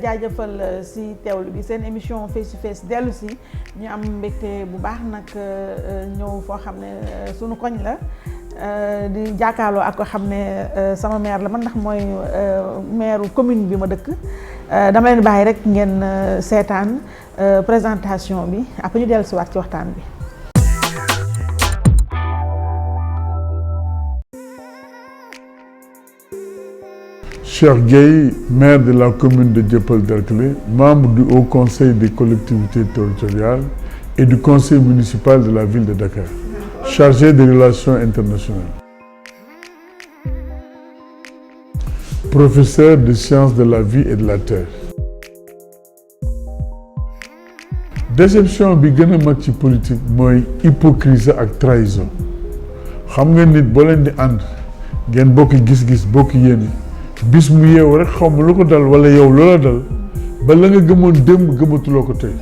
jaajëfal si teewlu bi seen émission face to face dellu si ñu am mbégte bu baax nag ñëw foo xam ne sunu koñ la di jàkkaarloo ak ko xam ne sama maire la man ndax mooy maire commune bi ma dëkk dama leen bàyyi rek ngeen seetaan présentation bi après ñu dellu si waat ci waxtaan bi. Cheikh Gueye, maire de la commune de Dieuppeul-Derklé, membre du Haut Conseil des collectivités territoriales et du Conseil municipal de la ville de Dakar, chargé des relations internationales. Professeur de sciences de la vie et de la terre. Déception bi gën a mag ci politique mooy hypocrisie ak trahison. Xam nga nit boo leen di ànd ngeen bokk gis-gis bokk yéene bis mu yeewu rek xaw ma lu ko dal wala yow loola dal ba la nga gëmoon démb gëmatuloo ko tey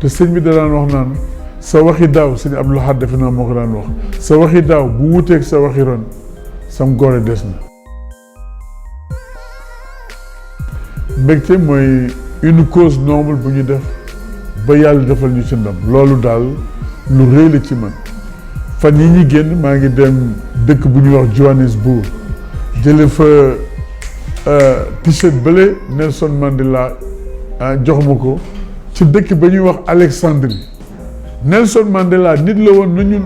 te sëñ bi da daan wax naan sa waxi daaw sëñ Abdou Lahad defe naa moo ko daan wax sa waxi daaw bu wuteeg sa waxi ron sam góore des na. mbégte mooy une cause noble bu ñu def ba yàlla defal ñu ci ndam loolu daal lu rëy la ci man fan yi ñi génn maa ngi dem dëkk bu ñuy wax Johannesburg jële fa t-shirt bële Nelson Mandela jox ma ko ci dëkk ba ñuy wax Alexandrie Nelson Mandela nit la woon na ñun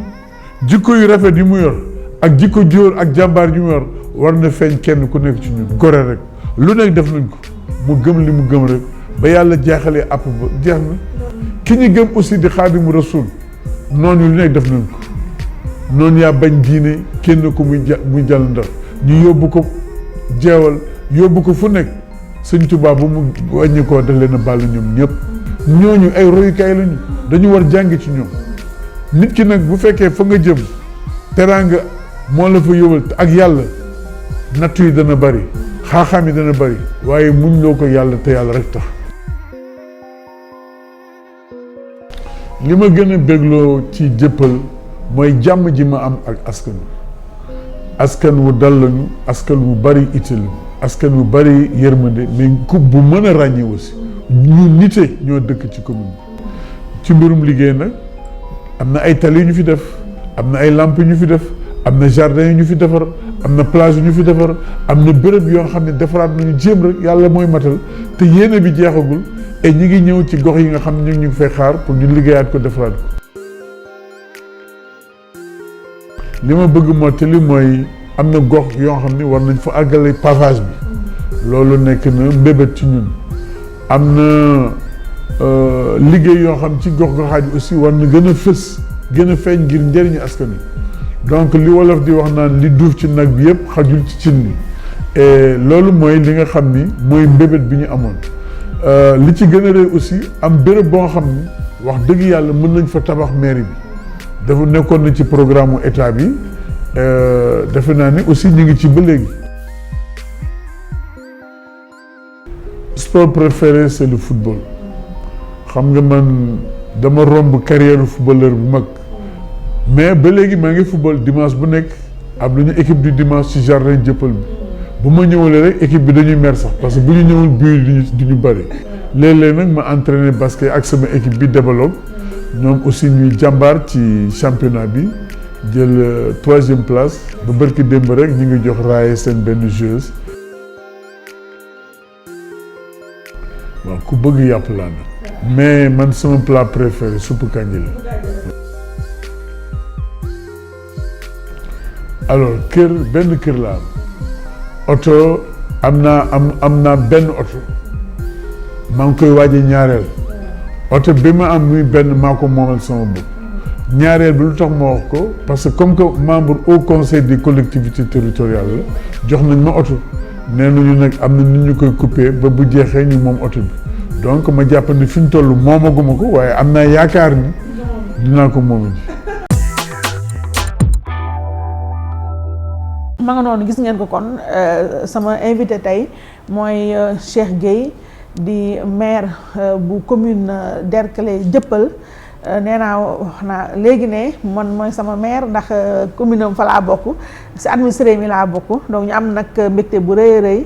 jikko yu rafet yu mu yor ak jikko jóor ak jàmbaar yu mu yor war na feeñ kenn ku nekk ci ñun gore rek lu nekk def nañ ko mu gëm li mu gëm rek ba yàlla jeexalee àpp ba jeex na ki ñu gëm aussi di Xaadimu Rasuul noonu lu nekk def nañ ko noonu yaa bañ diine kenn ko muy jàll ndax ñu yóbbu ko jeewal yóbbu ko fu nekk Sëñ Tuubaa bu mu wàññi koo def leen a bàll ñoom ñëpp ñooñu ay royukaay lañu dañu war jàng ci ñoom nit ki nag bu fekkee fa nga jëm teraanga moo la fa yóbbal ak yàlla nattu yi dana bari xaaxaam yi dana bari waaye muñ loo ko yàlla te yàlla rek tax li ma gën a bégloo ci Dieuppeul mooy jàmm ji ma am ak askan wu dal lañu askan wu bari itte lañu askan wu bari yërmande mais ku bu mën a ràññee aussi ñu nite ñoo dëkk ci commune bi ci mbirum liggéey nag am na ay tali yu ñu fi def am na ay lamp yu ñu fi def am na jardin yu ñu fi defar am na plage yu ñu fi defar am na béréb yoo xam ne defaraat nañu jéem rek yàlla mooy matal te yéene bi jeexagul et ñi ngi ñëw ci gox yi nga xam ne ñu ngi fay xaar pour ñu liggéeyaat ko defaraat ko li ma bëgg mottali mooy am na gox yoo xam ne war nañ fa àggale pavage bi loolu nekk na mbébét ci ñun am na liggéey yoo xam ci gox-goxaat yi aussi war na gën a fës gën a feeñ ngir njëriñu askan wi donc li wolof di wax naan li duuf ci nag bi yëpp xajul ci cin li et loolu mooy li nga xam ni mooy mbébét bi ñu amoon li ci gën a rëy aussi am béréb boo xam ni wax dëgg yàlla mën nañ fa tabax mairie bi dafa nekkoon na ci programme mu état bi defe naa ne aussi ñu ngi ci ba léegi. sport préféré c'est le football xam nga man dama romb carrière footballeur bu mag mais ba léegi maa ngi football dimanche bu nekk am nañu équipe du dimanche ci jardin Dieuppeul bi bu ma ñëwalee rek équipe bi dañuy mer sax parce que bu ñu ñëwul bii du ñu bëri léeg-léeg nag ma entraîné basket ak sama équipe bi développe ñoom aussi ñuy jàmbaar ci championnat bi jël 3e place ba barki démb rek ñu ngi jox raaye seen benn joueuse waaw ku bëgg yàpp laa nag mais man sama plat préféré suppu kànja la alors benn kër laa am oto am naa benn oto maa ngi koy waaje ñaareel oto bi ma am muy benn maa ko moomal sama bopp ñaareel bi lu tax ma wax ko parce que comme que membre au conseil des collectivités territoriales la jox nañ ma oto nee nañu nag am na nit ñu koy coupé ba bu jeexee ñu moom oto bi donc ma jàpp ne fi ñu toll moomaguma ko waaye am naa yaakaar ni dinaa ko moom ji. ma nga noonu gis ngeen ko kon sama invité tey mooy Cheikh Gueye di maire bu commune Derklé Dieuppeul nee naa wax naa léegi ne man mooy sama maire ndax commune am fa laa bokk si administré mi laa bokk donc ñu am nag mbégte bu rëy a rëy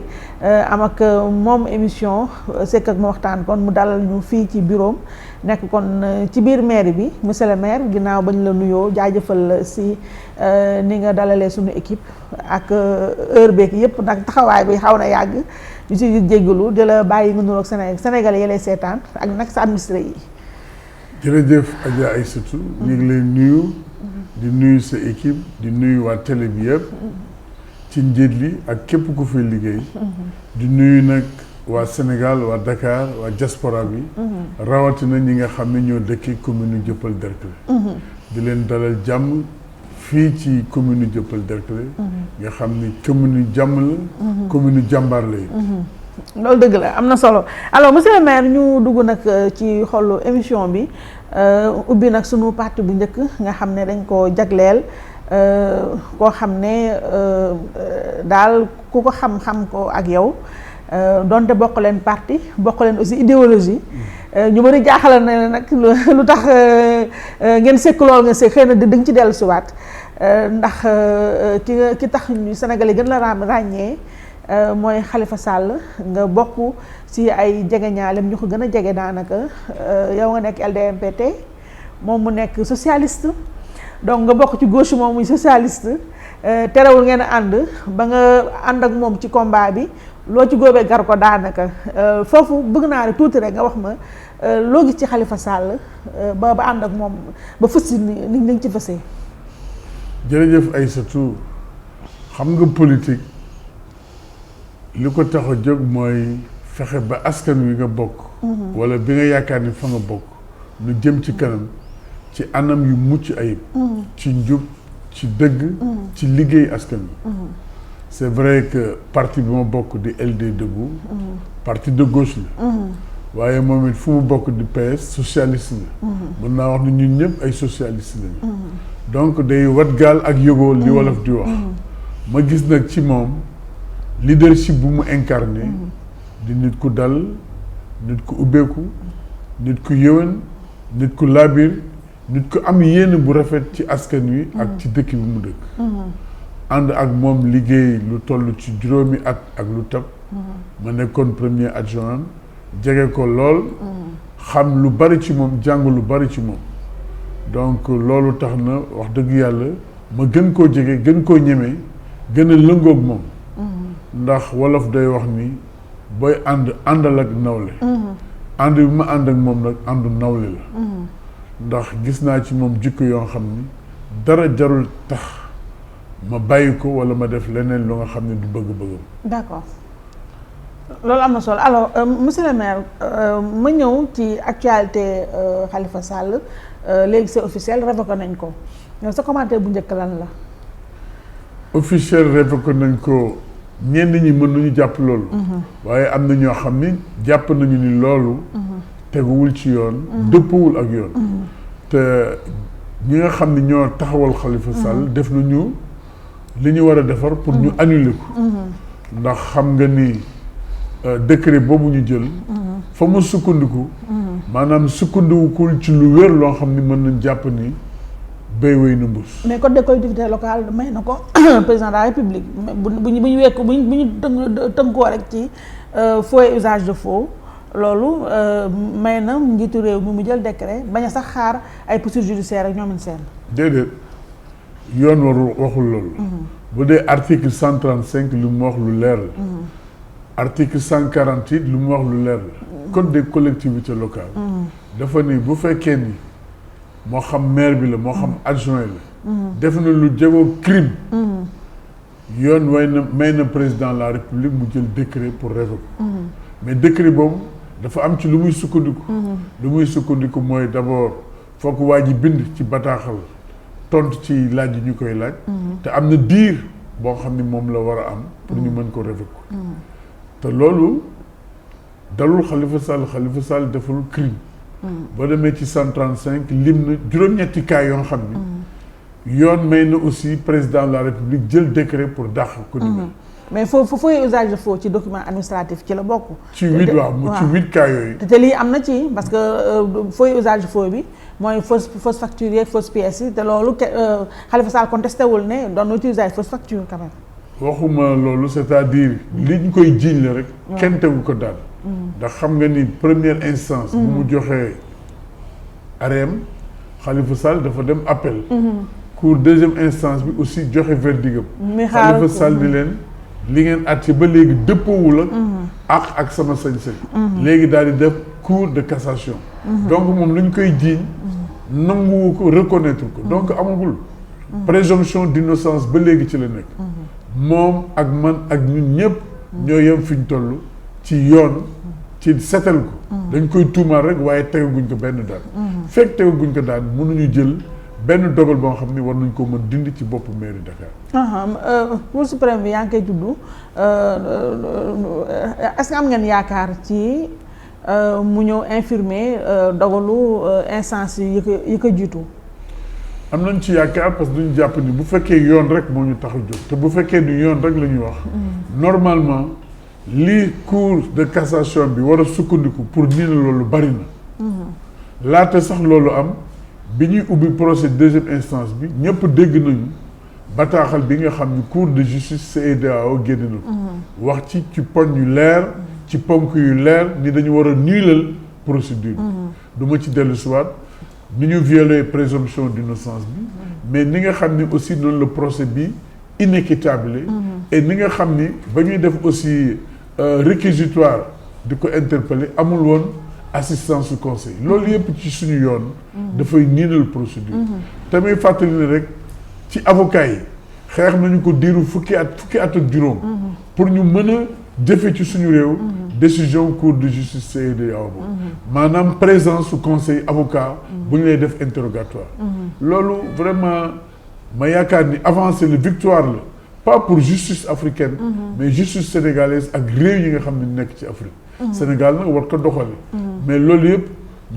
am ak moom émission sekk ak ma waxtaan kon mu dalal ñu fii ci bureau nekk kon ci biir maire bi monsieur le maire ginnaaw bañ la nuyoo jaajëfal si ni nga dalalee suñu équipe ak heure beeg yëpp ndax taxawaay bi xaw na yàgg ñu si jéggalu di la bàyyi nga nuroog Sénégal yi lay seetaan ak nag sa administré yi. jërëjëf Adja Aïssatou ñu ngi lay nuyu di nuyu sa équipe di nuyu waa télé bi yëpp ci njiit li ak képp ku fi liggéey di nuyu nag waa Sénégal waa Dakar waa diaspora bi rawatina ñi nga xam ne ñoo dëkki commune Dieuppeul Derklé di leen dalal jàmm fii ci commune Dieuppeul Derklé nga xam ni commune jàmm la commune jàmbaar lay loolu dëgg la am na solo alors monsieur le maire ñu dugg nag ci xolu émission bi ubbi nag sunu partie bu njëkk nga xam ne dañ ko jagleel koo xam ne daal ku ko xam-xam ko ak yow donte bokk leen parti bokk leen aussi idéologie ñu bëri jaaxal na nag lu tax ngeen sekk lool nga sekk xëy na dañ ci dellu siwaat ndax ki tax ñu Sénégalais gën la ràññee mooy Khalifa Sall nga bokk ci ay jegeñaalem ñu ko gën a jege daanaka yow nga nekk LDMPT moom mu nekk socialiste donc nga bokk ci gauche moom muy socialiste terewul ngeen ànd ba nga ànd ak moom ci combat bi loo ci góobee gar ko daanaka foofu bëgg naa rek tuuti rek nga wax ma loo gis ci Khalifa Sall ba ànd ak moom ba fës ni nga ci fësee. jërëjëf Aïssatou xam nga politique li ko tax a jóg mooy fexe ba askan wi nga bokk wala bi nga yaakaar ni fa nga bokk nu jëm ci kanam ci anam yu mucc ayib ci njub ci dëgg ci liggéey askan wi c'est vrai que parti bi ma bokk di LD Debout parti de gauche la waaye moom it fu mu bokk di PS socialiste la mën naa wax ne ñun ñëpp ay socialiste lañu donc day wat gaal ak yëgoo li wolof di wax ma gis nag ci moom leadership bu mu incarné di nit ku dal nit ku ubbeeku nit ku yëwan nit ku laabir nit ku am yéene bu rafet ci askan wi ak ci dëkk bi mu dëkk ànd ak moom liggéey lu toll ci juróomi at ak lu tab ma nekkoon premier adjoint jege ko lool xam lu bari ci moom jàng lu bari ci moom donc loolu tax na wax dëgg yàlla ma gën koo jege gën koo ñeme gën a lëngoog moom ndax wolof day wax ni booy àndal ak nawle ànd bi ma ànd ak moom nag àndu nawle la ndax gis naa ci moom jikko yoo xam ni dara jarul tax ma bàyyi ko wala ma def leneen lu nga xam ne du bëgg-bëggam. d'accord loolu am na solo alors monsieur le maire ma ñëw ci actualité Khalifa Sall léegi c'est officiel révoqué nañ ko sa commentaire bu njëkk lan la. officiel révoqué nañ ko ñenn ñi mën nañu jàpp loolu. waaye am na ñoo xam ni jàpp nañu ni loolu. teguwul ci yoon. dëppwul ak yoon. te ñi nga xam ni ñoo taxawal Khalifa Sall def nañu li ñu war a defar pour ñu annuler ko. ndax xam nga ni décret boobu ñu jël. fa mu sukkandiku. maanaam sukkandikuwul ci lu wér loo xam ni mën nañ jàpp ni béy wéy na mbuus. mais code des collectivités locales may na ko président de la république bu ñu wekk bu ñu tënkoo rek ci faux et usage de faux loolu may na njiitu réew mi mu jël décret bañ a sax xaar ay poursuites judiciaires ak ñoom seen. déedéet yoon waxul loolu. bu dee article 135 lu mu wax lu leer la. article 148 lu mu wax lu leer la. code des collectivités locales. dafa ni bu fekkee ni moo xam maire bi la moo xam adjoint la. def na lu jegoo crime. yoon may na président de la république mu jël décret pour révoquer. mais décret boobu dafa am ci lu muy sukkandiku. lu muy sukkandiku mooy d'abord foog waa ji bind ci bataaxal tontu ci laaj yi ñu koy laaj. te am na diir boo xam ni moom la war a am pour ñu mën ko révoquer. te loolu dalul Khalifa Sall deful crime. boo demee ci 135 lim na juróom-ñetti cas yoo xam ni yoon may na aussi président de la république jël décret pour dàq ko ni mais fooy usage de faux ci document administratif ci la bokk. ci 8 waaw ci 8 cas yooyu. te lii am na ci parce que fooy usage de faux bi mooy fausse facture yeeg fausse pièce yi te loolu Khalifa Sall contesté wul ne doon na utiliser ay fausse facture quand même. waxuma loolu c'est-à-dire li ñu koy jiiñ la rek. kenn tegu ko daal. ndax xam nga ni première instance. bu mu joxee areem Khalifa Sall dafa dem appel. cour deuxième instance bi aussi joxe verdict am. Khalifa Sall ni leen li ngeen àtte ba léegi dëppoowul ak sama sañ-sañ. léegi daal di def cour de cassation. donc moom lu ñu koy jiiñ nanguwu ko reconnaître ko donc amagul. présomption d'innocence ba léegi ci la nekk. moom ak man ak ñun ñëpp ñoo yem fi ñu toll ci yoon ci setal ko. dañ koy tuumaal rek waaye tegaguñ ko benn daan. fekk tegaguñ ko daan mënuñu jël. benn dogal boo xam ne war nañ ko mën dindi ci boppu mairie Dakar. Cour suprême bi yaa ngi koy tudd est-ce que am ngeen yaakaar ci mu ñëw infirmer dogalu instance yi ko jiitu. am nañ ci yaakaar parce que duñu jàpp ni bu fekkee yoon rek moo ñu tax a jóg te bu fekkee ni yoon rek la ñuy wax. normalement li cour de cassation bi war a sukkandiku pour nii la loolu bari na. laata sax loolu am. bi ñuy ubbi procès deuxième instance bi ñëpp dégg nañu bataaxal bi nga xam ni cour de justice CEDEAO génn na ko wax ci poñ yu leer ci ponk yu leer ni dañu war a niilal procédure bi du ma ci dellu siwaat ni ñu violer présomption d'innocence bi mais ni nga xam ni aussi noonu le procès bi inéquitable et ni nga xam ni ba ñuy def aussi réquisitoire di ko interpeller amul woon assistance su conseil loolu yëpp ci suñu yoon dafay niinal procédure tamit fàttali ne rek ci avocat yi xeex nañu ko diiru fukki at ak juróom pour ñu mën a jëfe ci suñu réew décision cour de justice CEDEAO maanaam présence su conseil avocat bu ñu lay def interrogatoire loolu vraiment ma yaakaar ni avancé la victoire la pas pour justice africaine mais justice sénégalaise ak réew yi nga xam ne nekk ci Afrique Sénégal nag war ko doxale mais loolu yëpp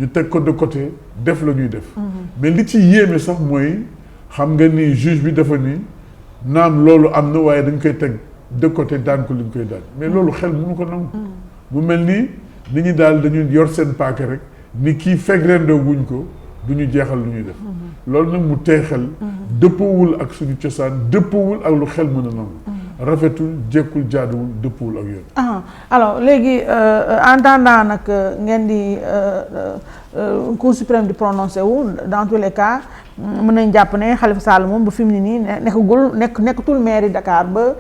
ñu teg ko de côté def la ñuy def mais li ci yéeme sax mooy xam nga ni juge bi dafa ni naam loolu am na waaye dañ koy teg de côté daan ko li ñu koy daan mais loolu xel mënu ko nangu mu mel ni nit ñi daal dañu yor seen paaka rek ni kii fekk rendoo wuñ ko du ñu jeexal lu ñuy def loolu nag mu tey xel dëppoowul ak suñu cosaan dëppoowul ak lu xel mën a nangu rafetul jekkul jaaduwul dëppoowul ak yoon. alors léegi en attendant nag ngeen di cour suprême di prononcé wu dans tous les cas mën nañ jàpp ne Khalifa Sall moom ba fi mu ne nii nekkatul maire Dakar ba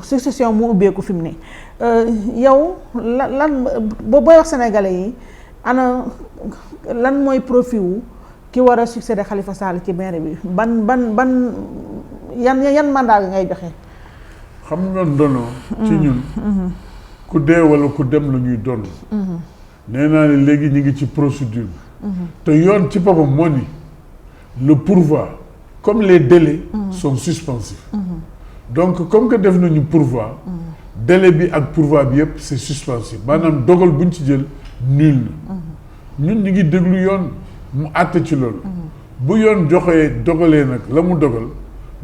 succession mu ubbeeku fi mu ne yow lan booy wax sénégalais yi ana lan mooy profit wu ki war a succéder Khalifa Sall ci maire bi ban yan mandat ngay joxe. xam nga ndono ci ñun ku dee wala ku dem la ñuy donn nee naa ne léegi ñu ngi ci procédure bi te yoon ci boppam moo ni le pourvoi comme les délais sont suspensifs donc comme que def nañu pourvoi délai bi ak pourvoi bi yëpp c'est suspensif maanaam dogal buñ ci jël nul na ñun ñu ngi déglu yoon mu àtte ci loolu bu yoon dogalee nag la mu dogal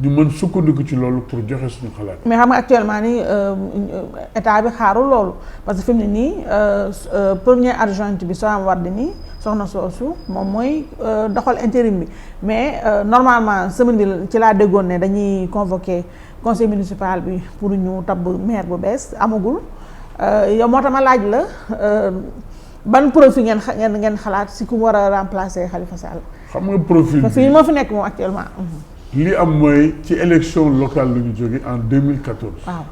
ñu mën sukkandiku ci loolu pour joxe suñu xalaat. mais xam nga actuellement ni état bi xaarul loolu parce que fi mu ne nii premier adjointe bi Soham Wardini soxna soosu moom mooy doxal intérim bi mais normalement semaine bi ci laa déggoon ne dañuy convoquer conseil municipal bi pour ñu tabb maire bu bees amagul yow moo tax ma laaj la ban profil ngeen xalaat si ku war a remplacer Khalifa Sall. xam nga profil bi fii moo fi nekk moom actuellement. li am mooy ci élection locale lu ñu jóge en 2014. waaw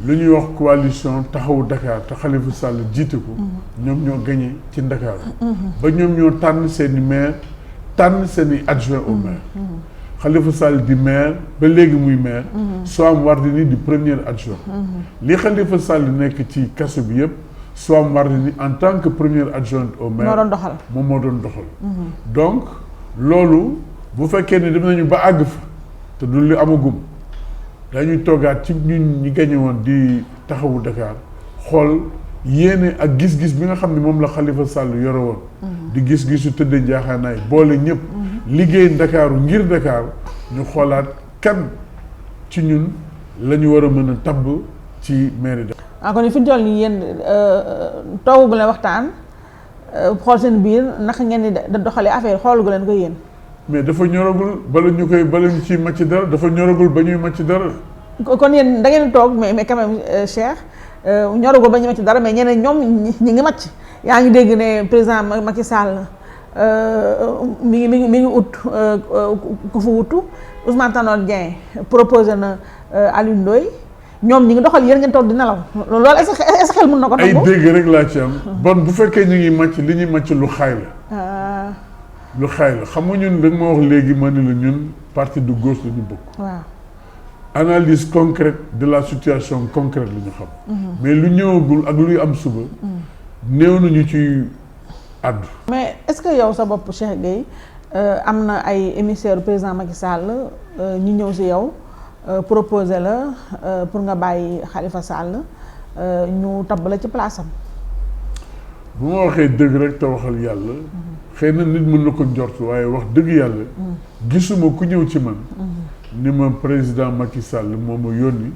lu ñuy wax coalition taxawu Dakar te Khalifa Sall jiite ko. ñoom ñoo gagné ci Dakar. ba ñoom ñoo tànn seeni maire tànn seeni adjoint au maire. Khalifa Sall di maire ba léegi muy maire. Soham Wardini di premier adjoint. li Khalifa Sall nekk ci kaso bi yëpp Soham Wardini en tant que premier adjoint au maire. moo doon doxal moom moo doon doxal. donc loolu. bu fekkee ne dem nañu ba àgg fa te du li amagum dañuy toogaat ci ñun ñi gañe woon di taxawu Dakar xool yéene ak gis-gis bi nga xam ne moom la Khalifa Sall yore woon di gis-gisu tëddee njaaxaanaay boole ñëpp liggéey Ndakaaru ngir Dakar ñu xoolaat kan ci ñun la ñu war a mën a tabb ci mairie de. kon fi ñu toll nii yéen toogu leen waxtaan xool seen biir naka ngeen di doxalee affaire xoolagu leen ko yéen. mais dafa ñoragul bala ñu ciy màcc dara dafa ñoragul ba ñuy màcc dara. kon yéen da ngeen toog mais quand même Cheikh ñoragul ba ñuy màcc dara mais ñeneen ñoom ñi ngi màcc. yaa ngi dégg ne président Macky Sall mi ngi ut ku fa wutu Ousmane Tanor Dieng proposé na Alioune Ndoye ñoom ñi ngi doxal yéen ngeen toog di nelaw loolu est-ce que xel mën na ko nangu. ay dégg rek laa ci am. bon bu fekkee ñu ngi màcc li ñuy màcc lu xaay la. lu xaay la xam nga ñun da nga ma wax léegi ma ne la ñun parti de gauche la ñu bokk. waaw analyse concrète de la situation concrète la ñu xam. mais lu ñëwagul ak luy am suba. néew nañu ci àddu. mais est-ce que yow sa bopp Cheikh Gueye am na ay émissaires président Macky Sall ñu ñëw si yow proposé la pour nga bàyyi Khalifa Sall ñu tabb la ci place am. bu ma waxee dëgg rek te waxal yàlla. xëy na nit mën na ko njort waaye wax dëgg yàlla. gisuma ku ñëw ci man. ni ma président Macky Sall moo ma yónni.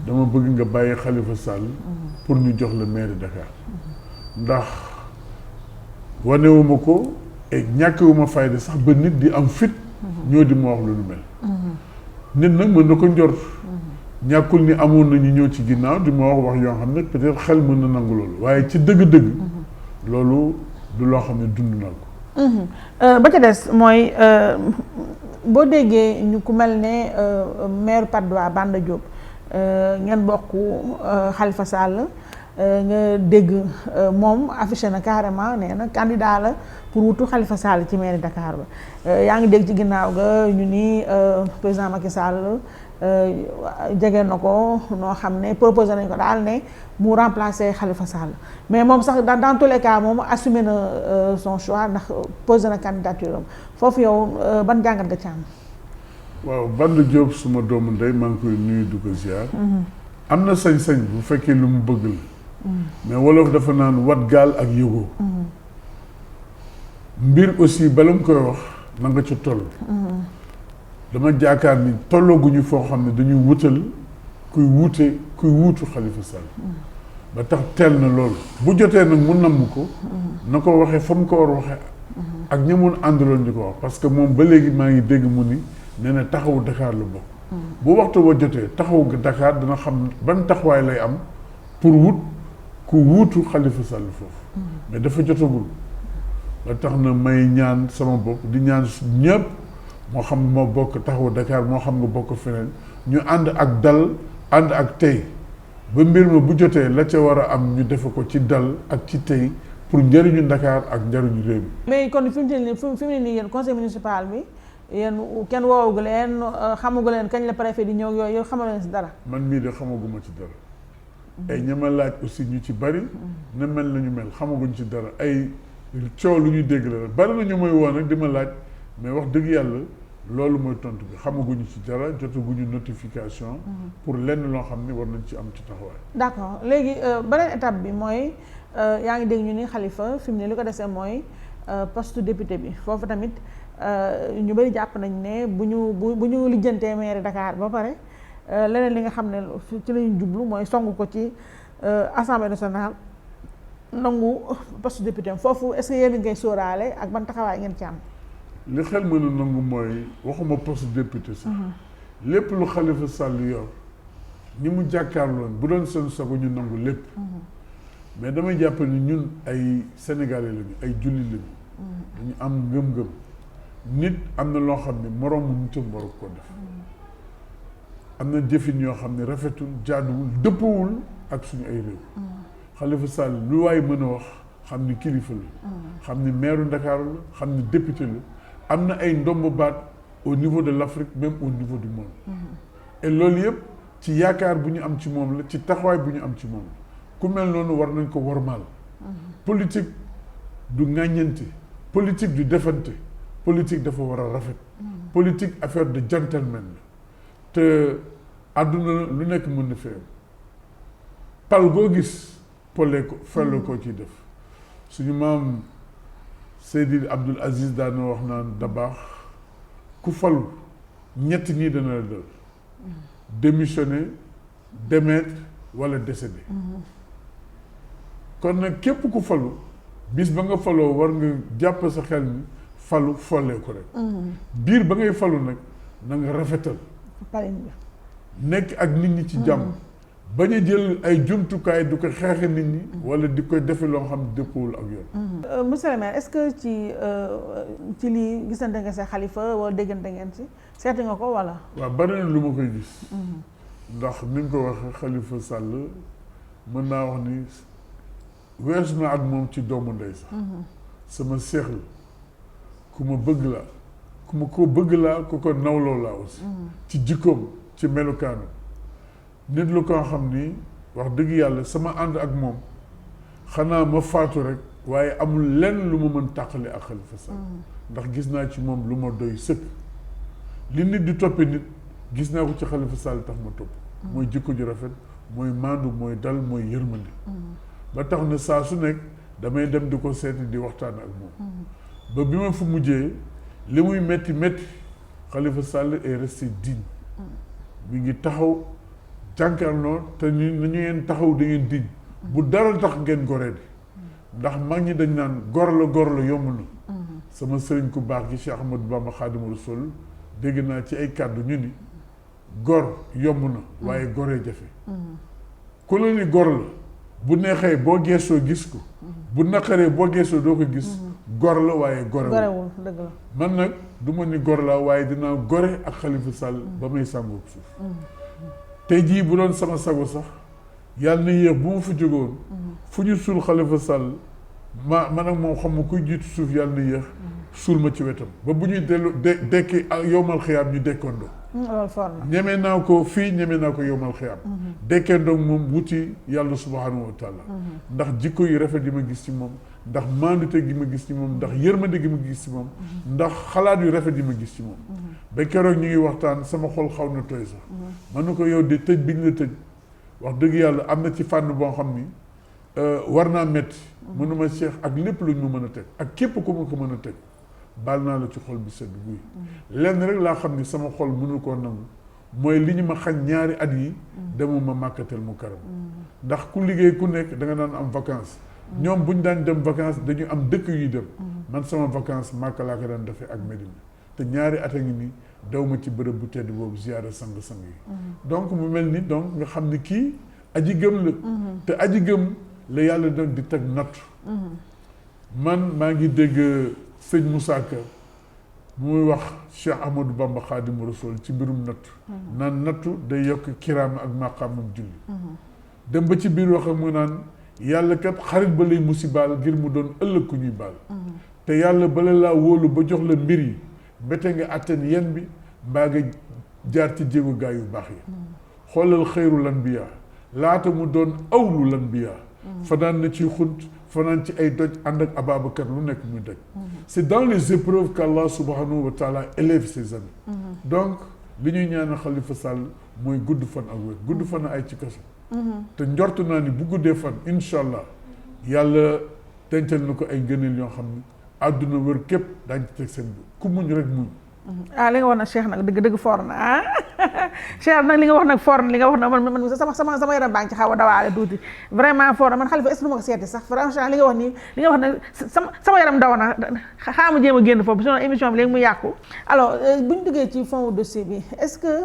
dama bëgg nga bàyyi Khalifa Sall. pour ñu jox la mairie Dakar. ndax wanewuma ko et ñàkkewuma fayda sax ba nit di am fit ñoo di ma wax lu mel nit nag mën na ko njort ñàkkul ni amoon nañu ñëw ci ginnaaw di ma wax yoo xam ne peut-être xel mën na nangu loolu waaye ci dëgg-dëgg loolu du loo xam ne dund na ko ba ca des mooy boo déggee ñu ku mel ne maire Patte d'Oie Banda Diop ngeen bokk Khalifa Sall nga dégg moom affiché na carrément nee na candidat la pour wutu Khalifa Sall ci mairie Dakar ba yaa ngi dégg ci ginnaaw ga ñu ni président Macky Sall jege na ko noo xam ne proposé nañ ko daal ne mu remplacer Khalifa Sall mais moom sax dans tous les cas moom assumé na son choix ndax posé na candidature am foofu yow ban jàngat nga ci am. waaw Banda Diop suma doomu ndey maa ngi koy nuyu du ko ziar. am na sañ-sañ bu fekkee lu mu bëgg la. mais wolof dafa naan wat gaal ak yëgoo. mbir aussi bala mu koy wax na nga ci toll. dama jaakaar ni tollooguñu foo xam ne dañuy wutal kuy wuutu Khalifa Sall. ba tax teel na loolu. bu jotee nag mu namm ko. na ko waxee fa mu ko war waxee. ak ñi mun àndaloon di ko wax parce que moom ba léegi maa ngi dégg mu ni nee na taxawu Dakar la bokk. bu waxtu ba jotee taxawu Dakar dina xam ban taxawaay lay am pour ku wuutu Khalifa Sall foofu. mais dafa jotagul. ba tax na may ñaan sama bopp di ñaan ñëpp moo xam moo bokk taxawu Dakar moo xam nga bokk feneen ñu ànd ak dal ànd ak tey ba mbir ma bu jotee la ca war a am ñu defe ko ci dal ak ci tey pour njëriñu Dakar ak njëriñu réew mi. mais kon fi mu ne nii yéen conseil municipal bi yéen kenn woowagu leen xamagu leen kañ la préfet di ñëw yooyu xamal leen si dara. man mii de xamaguma ci dara. ay ñama laaj aussi ñu ci bari. na mel nañu mel xamaguñ ci dara ay coow lu ñuy dégg la bari na ñu may woon rek di ma laaj mais wax dëgg yàlla loolu mooy tontu bi xamaguñu ci dara jotaguñu notification. pour lenn loo xam ne war nañ ci am ci taxawaay. d'accord léegi beneen étape bi mooy yaa ngi dégg ñu ni Khalifa fi mu ne li ko desee mooy poste député bi foofu tamit ñu bari jàpp nañ ne bu ñu lijjantee mairie Dakar ba pare. leneen li nga xam ne ci lañu jublu mooy song ko ci assemblée nationale nangu poste député foofu est-ce que yéen a ngi koy sóoraale ak ban taxawaay ngeen ci am. li xel mën a nangu mooy waxuma poste député sax. lépp lu Khalifa Sall yor ñi mu jàkkaarloon bu doon seen sago ñu nangu lépp. mais damay jàpp ni ñun ay sénégalais lañu ay julli lañu. dañu am ngëm-ngëm. nit am na loo xam ne moroomu nitam waru ko def. am na jëfin yoo xam ne rafetul jaaduwul dëppawul ak suñu ay réew. Khalifa Sall lu waay mën a wax xam ni kilifa la. xam ni maire Dakar la xam ni député la am na ay ndomb baat au niveau de l'Afrique même au niveau du monde. et loolu yëpp ci yaakaar bu ñu am ci moom la ci taxawaay bu ñu am ci moom la ku mel noonu war nañ ko wormaal. politique du ŋàññante politique du defante politique dafa war a rafet. politique affaire de gentleman la. te àdduna lu nekk mën na fi am pal goo gis pole ko fell koo ciy def suñu maam Seydi Abdoul Aziz daana wax naan da baax ku falu ñett ñii dana la dal démissionner démettre wala décédé kon nag képp ku falu bis ba nga faloo war nga jàpp sa xel ni falu follee ko rek biir ba ngay falu nag na nga rafetal nekk ak nit ñi ci jàmm bañ a jël ay jumtukaay du ko xeexe nit ñi wala di koy defe loo xam dëppoowul ak yoon monsieur le maire est-ce que ci lii gisante nga sa xalifa wala déggante ngeen si seeti nga ko wala waaw bari na lu ma koy gis ndax ni nga ko waxee Khalifa Sall mën naa wax ni weesu na ak moom ci doomu ndey sax sama seex la ku ma bëgg laa ku ma ko bëgg laa ku ko nawloo laa aussi ci jikkoom ci melukaanam nit lu ko xam ni wax dëgg yàlla sama ànd ak moom xanaa ma faatu rek waaye amul lenn lu ma mën tàqale ak Khalifa Sall ndax gis naa ci moom lu ma doy sëkk li nit di toppe nit gis naa ko ci Khalifa Sall tax ma topp mooy jikko ju rafet mooy maandu mooy dal mooy yërmande ba tax na saa su nekk damay dem di ko seeti di waxtaan ak moom ba bi ma fu mujjee li muy metti metti Khalifa Sall est resté digne mi ngi taxaw jànkarloo te ñu nañu ngeen taxaw da ngeen digne bu dara tax ngeen goree di ndax mag ñi dañ naan gor la yomb na sama sëriñ ku baax gi Cheikh Ahmadou Bamba Khadimu Rasul dégg naa ci ay kàddu ñu ni gor yomb na waaye goree jafe ku la ni gor la bu neexee boo geesoo gis ko bu naqaree boo geesoo doo ko gis gor la waaye gorewul dëgg la man nag du ma ni gor la waaye dinaa gore ak Khalifa Sall ba may sàngoog suuf tey jii bu doon sama sago sax yàlla na yéex bu ma fa jógoon fu ñu suul Khalifa Sall man ak moom xam ma kuy jiitu suuf yàlla na yéex suul ma ci wetam ba bu ñuy dellu dekki yowmal xiyaam ñu dekkandoo loolu for na ñeme naa ko fii ñeme naa ko yowmal xiyaam dekkandoo moom wuti yàlla subhanahu wa taala ndax jikko yu rafet yi ma gis ci moom ndax maandute gi ma gis ci moom ndax yërmande gi ma gis ci moom ndax xalaat yu rafet yi ma gis ci moom ba keroog ñu ngi waxtaan sama xol xaw na tooy sax man na ko yow de tëj bi ñu la tëj wax dëgg yàlla am na ci fànn boo xam ni war naa metti mënuma Cheikh ak lépp luñ ma mën a teg ak képp ku ma ko mën a teg baal naa la ci xol bi sedd guy lenn rek laa xam ni sama xol mënul koo nangu mooy li ñu ma xañ ñaari at yi demuma màkkatal mu karam ndax ku liggéey ku nekk da nga daan am vacances ñoom bu ñu daan dem vacances dañu am dëkk yuy dem man sama vacances Màkka laa ko daan defee ak Medina te ñaari at a ngi nii daw ma ci bërëb bu tedd boobu ziyaara sang-sang yi donc mu mel ni donc nga xam ni kii aji gëm la te aji gëm la yàlla nag di teg nattu man maa ngi dégg sëñ Moussa Ka muy wax Cheikh Ahmadou Bamba Khadimu Rasul ci mbirum nattu naan nattu day yokk kiraama ak maqaamam julli dem ba ci biir wax ak mu naan yàlla kat xarit ba lay musibaal ngir mu doon ëllëg ku ñuy baal te yàlla bala laa wóolu ba jox la mbir yi mbete nga àttan yen bi mbaa nga jaar ci jéego gaa yu baax yi xoolal xëyrul anbiya laata mu doon awlul anbiya fanaan na ci xunt fanaan ci ay doj ànd ak Ababacar lu nekk muy doj c'est dans les épreuves qu'Allah subhanahu wa taala élève ses amis donc li ñuy ñaanal Khalifa Sall mooy gudd fan ak wér gudd fan ay ci kaso te njort naa ni bu guddee fan incha allah yàlla dencal na ko ay ngëneel yoo xam ne àdduna wër képp daañ ci teg seen ku muñ rek muñ li nga wax nag Cheikh nag dëgg for na Cheikh nag li nga wax nag for na li nga wax nag man sama yaram baa ngi ci xaw a dawaale tuuti vraiment for na man Khalifa est-ce que du ma ko seeti sax franchement li nga wax nii li nga wax nag sama yaram daw na xaama jéem a génn foofu sinon émission bi léegi mu yàqu alors bu ñu duggee ci fond dossier bi est-ce que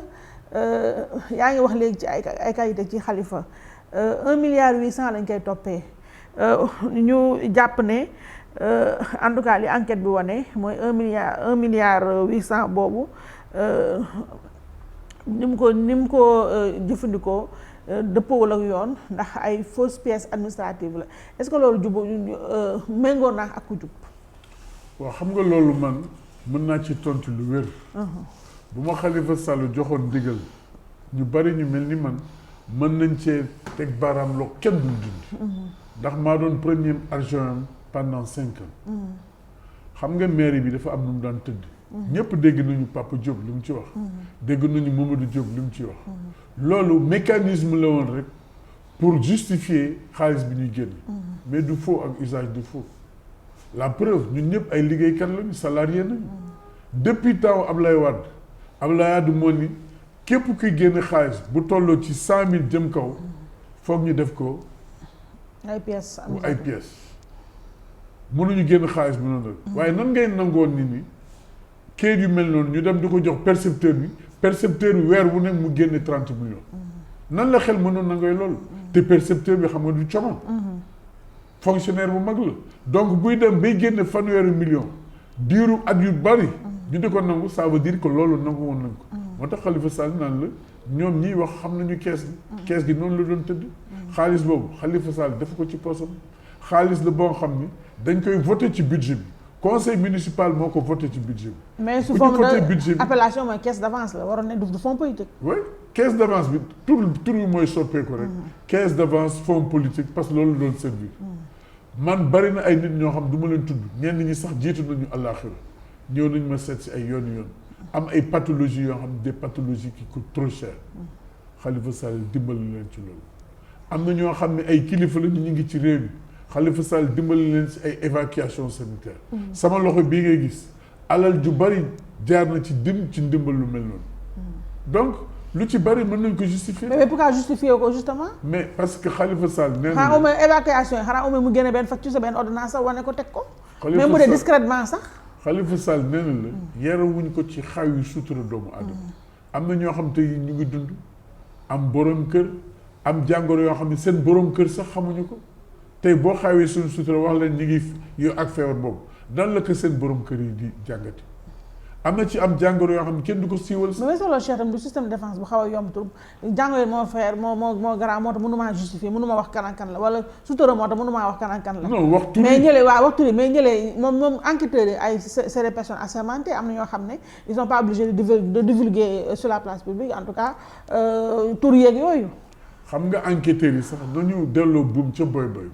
yaa ngi wax léegi ci ay qualité ci Khalifa 1,8 milliard lañ koy toppee ñu jàpp ne en tout cas li enquête bi wane mooy 1,8 milliard boobu ni mu ko jëfandikoo dëppoowul ak yoon ndax ay fausses pièces administratives la est-ce que loolu jubu méngoo naa ak ku jub waaw xam nga loolu man mën naa ci tontu lu wér bu ma Khalifa Sall joxoon ndigal ñu bari ñu mel ni man mën nañ cee teg baaraam loo kenn duñ dund ndax maa doon premier adjoint pendant 5 ans xam nga mairie bi dafa am nu mu daan tëdd ñëpp dégg nañu Papa Diop li mu ci wax dégg nañu Mamadou Diop li mu ci wax loolu mécanisme la woon rek pour justifier xaalis bi ñuy génn mais du faux ak usage de faux la preuve ñun ñëpp ay liggéeykat lañu salarié nañu depuis temps Ablaye Wade moo ni képp kuy génn xaalis bu tolloo ci 100 000 jëm kaw foog ñu def ko ay pièces ay pièces mënuñu génn xaalis bi noonu rek waaye nan ngay nangoon nit ñi kayit yu mel noonu ñu dem di ko jox percepteur bi weer wu nekk mu génne 30 millions nan la xel mënoon na ngay loolu te percepteur bi xam nga du como fonctionnaire bu mag la donc buy dem bay génne fanweeri million diiru at yu bari ñu di ko nangu ça veut dire que loolu nangu woon nañ ko moo tax Khalifa Sall naan la ñoom ñiy wax xam nañu kees gi noonu la doon tëdd xaalis boobu Khalifa Sall def ko ci poosam xaalis la boo xam ni dañ koy voté ci budget bi conseil municipal moo ko voté ci budget bi mais su forme de appellation mooy caisse d'avance la waroon ne du fonds politique oui caisse d'avance bi tur bi mooy soppeeku rek caisse d'avance fonds politique parce que loolu doon servir man bari na ay nit ñoo xam du ma leen tudd ñenn ñi sax jiitu nañu àllaaxira ñëw nañ ma seet si ay yoon am ay pathologies yoo xam des pathologies qui coûtent trop cher Khalifa Sall dimbali leen ci loolu am na ñoo xam ne ay kilifa la ñu ngi ci réew mi Khalifa Sall dimbali leen si ay évacuation sanitaire sama loxo bii ngay gis alal ju bari jaar na ci ndimbal lu mel noonu donc lu ci bari mën nañ ko justifier. mais pourquoi justifier ko justement. mais parce que Khalifa Sall nee na. xanaa au moins évacuation yi xanaa au moins mu génne benn facture sa benn ordonnance sax wane ko teg ko. Khalifa même bu dee discrètement sax. Khalifa Sall nee na la. yarawuñ ko ci xaw yu sutura doomu aadama. am na ñoo xam te ñu ngi dund am borom kër am jàngoro yoo xam ne seen borom kër sax xamuñu ko tey boo xawee suñu sutura wax leen ñu ngi yow ak feebar boobu nan la ko seen borom kër yi di jàngati. am na ci am jàngoro yoo xam ne kenn du ko siiwal sax. mais solo Cheikh tam du système de défense bu xaw a yomb trop jàngoro moo feer moo garaaw moo tax mënumaa justifier mënuma wax kan ak kan la wala sutura moo tax mënumaa wax kan ak kan la. non waxtu mais ñële waaw waxtu mais ñële moom enquêteurs yi ay c'est des personnes assermentées am na ñoo xam ne ils sont pas obligés de divulguer sur la place publique en tout cas tur yeeg yooyu. xam nga enquêteurs yi sax dañu delloo buum ca boy boy.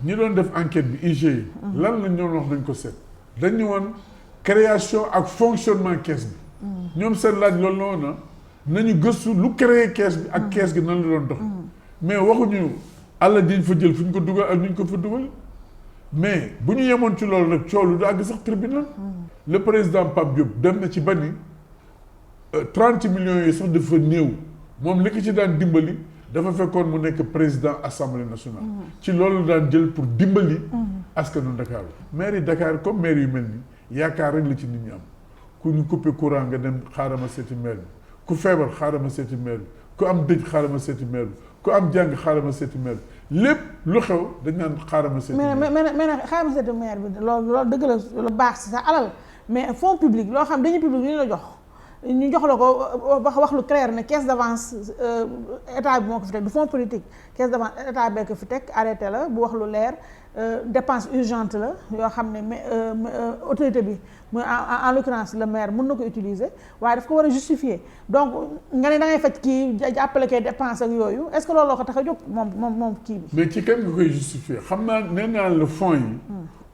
ñi doon def enquête bi IGE. lan la ñoom wax dañ ko seet dañu woon. création ak fonctionnement caisse bi ñoom seen laaj loolu la woon nañu gëstu lu créer caisse bi ak caisse gi nan la doon dox mais waxuñu àll diñ fa jël fu ñu ko dugal ak ñu ko fa dugal mais bu ñu yemoon ci loolu rek coow lu du àgg sax tribunal le président Pape Diop dem na ci ba ni 30 millions yi sax dafa néew moom li ko ci daan dimbali dafa fekkoon mu nekk président assemblée nationale ci loolu daan jël pour dimbali askanu Dakar maire yi Dakar comme maire yu mel ni yaakaar rek la ci nit ñi am ku ñu coupé courant nga dem xaaral ma seeti maire bi ku feebar xaaral ma seeti maire bi ku am dëj xaaral ma seeti maire bi ku am jàng xaaral ma seeti maire bi lépp lu xew dañ naan xaaral ma seeti maire bi. mais xaaral ma seeti maire bi loolu dëgg la lu baax si sa alal mais fonds public loo xam dañuy public li ñu la jox ñu jox la ko wax lu clair ne caisse d'avance état bi moo ko fi teg du fonds politique caisse d'avance état bee ko fi teg arrêté la bu wax lu leer. Dépense urgente la yoo xam ne autorité bi muy en l'occurrence le maire mën na ko utiliser waaye daf ko war a justifier donc nga ne da ngay faj kii jàppale koy dépense ak yooyu est-ce que looloo ko tax a jóg moom kii bi. mais ci kenn nga koy justifier xam naa nee naa le fonds yi.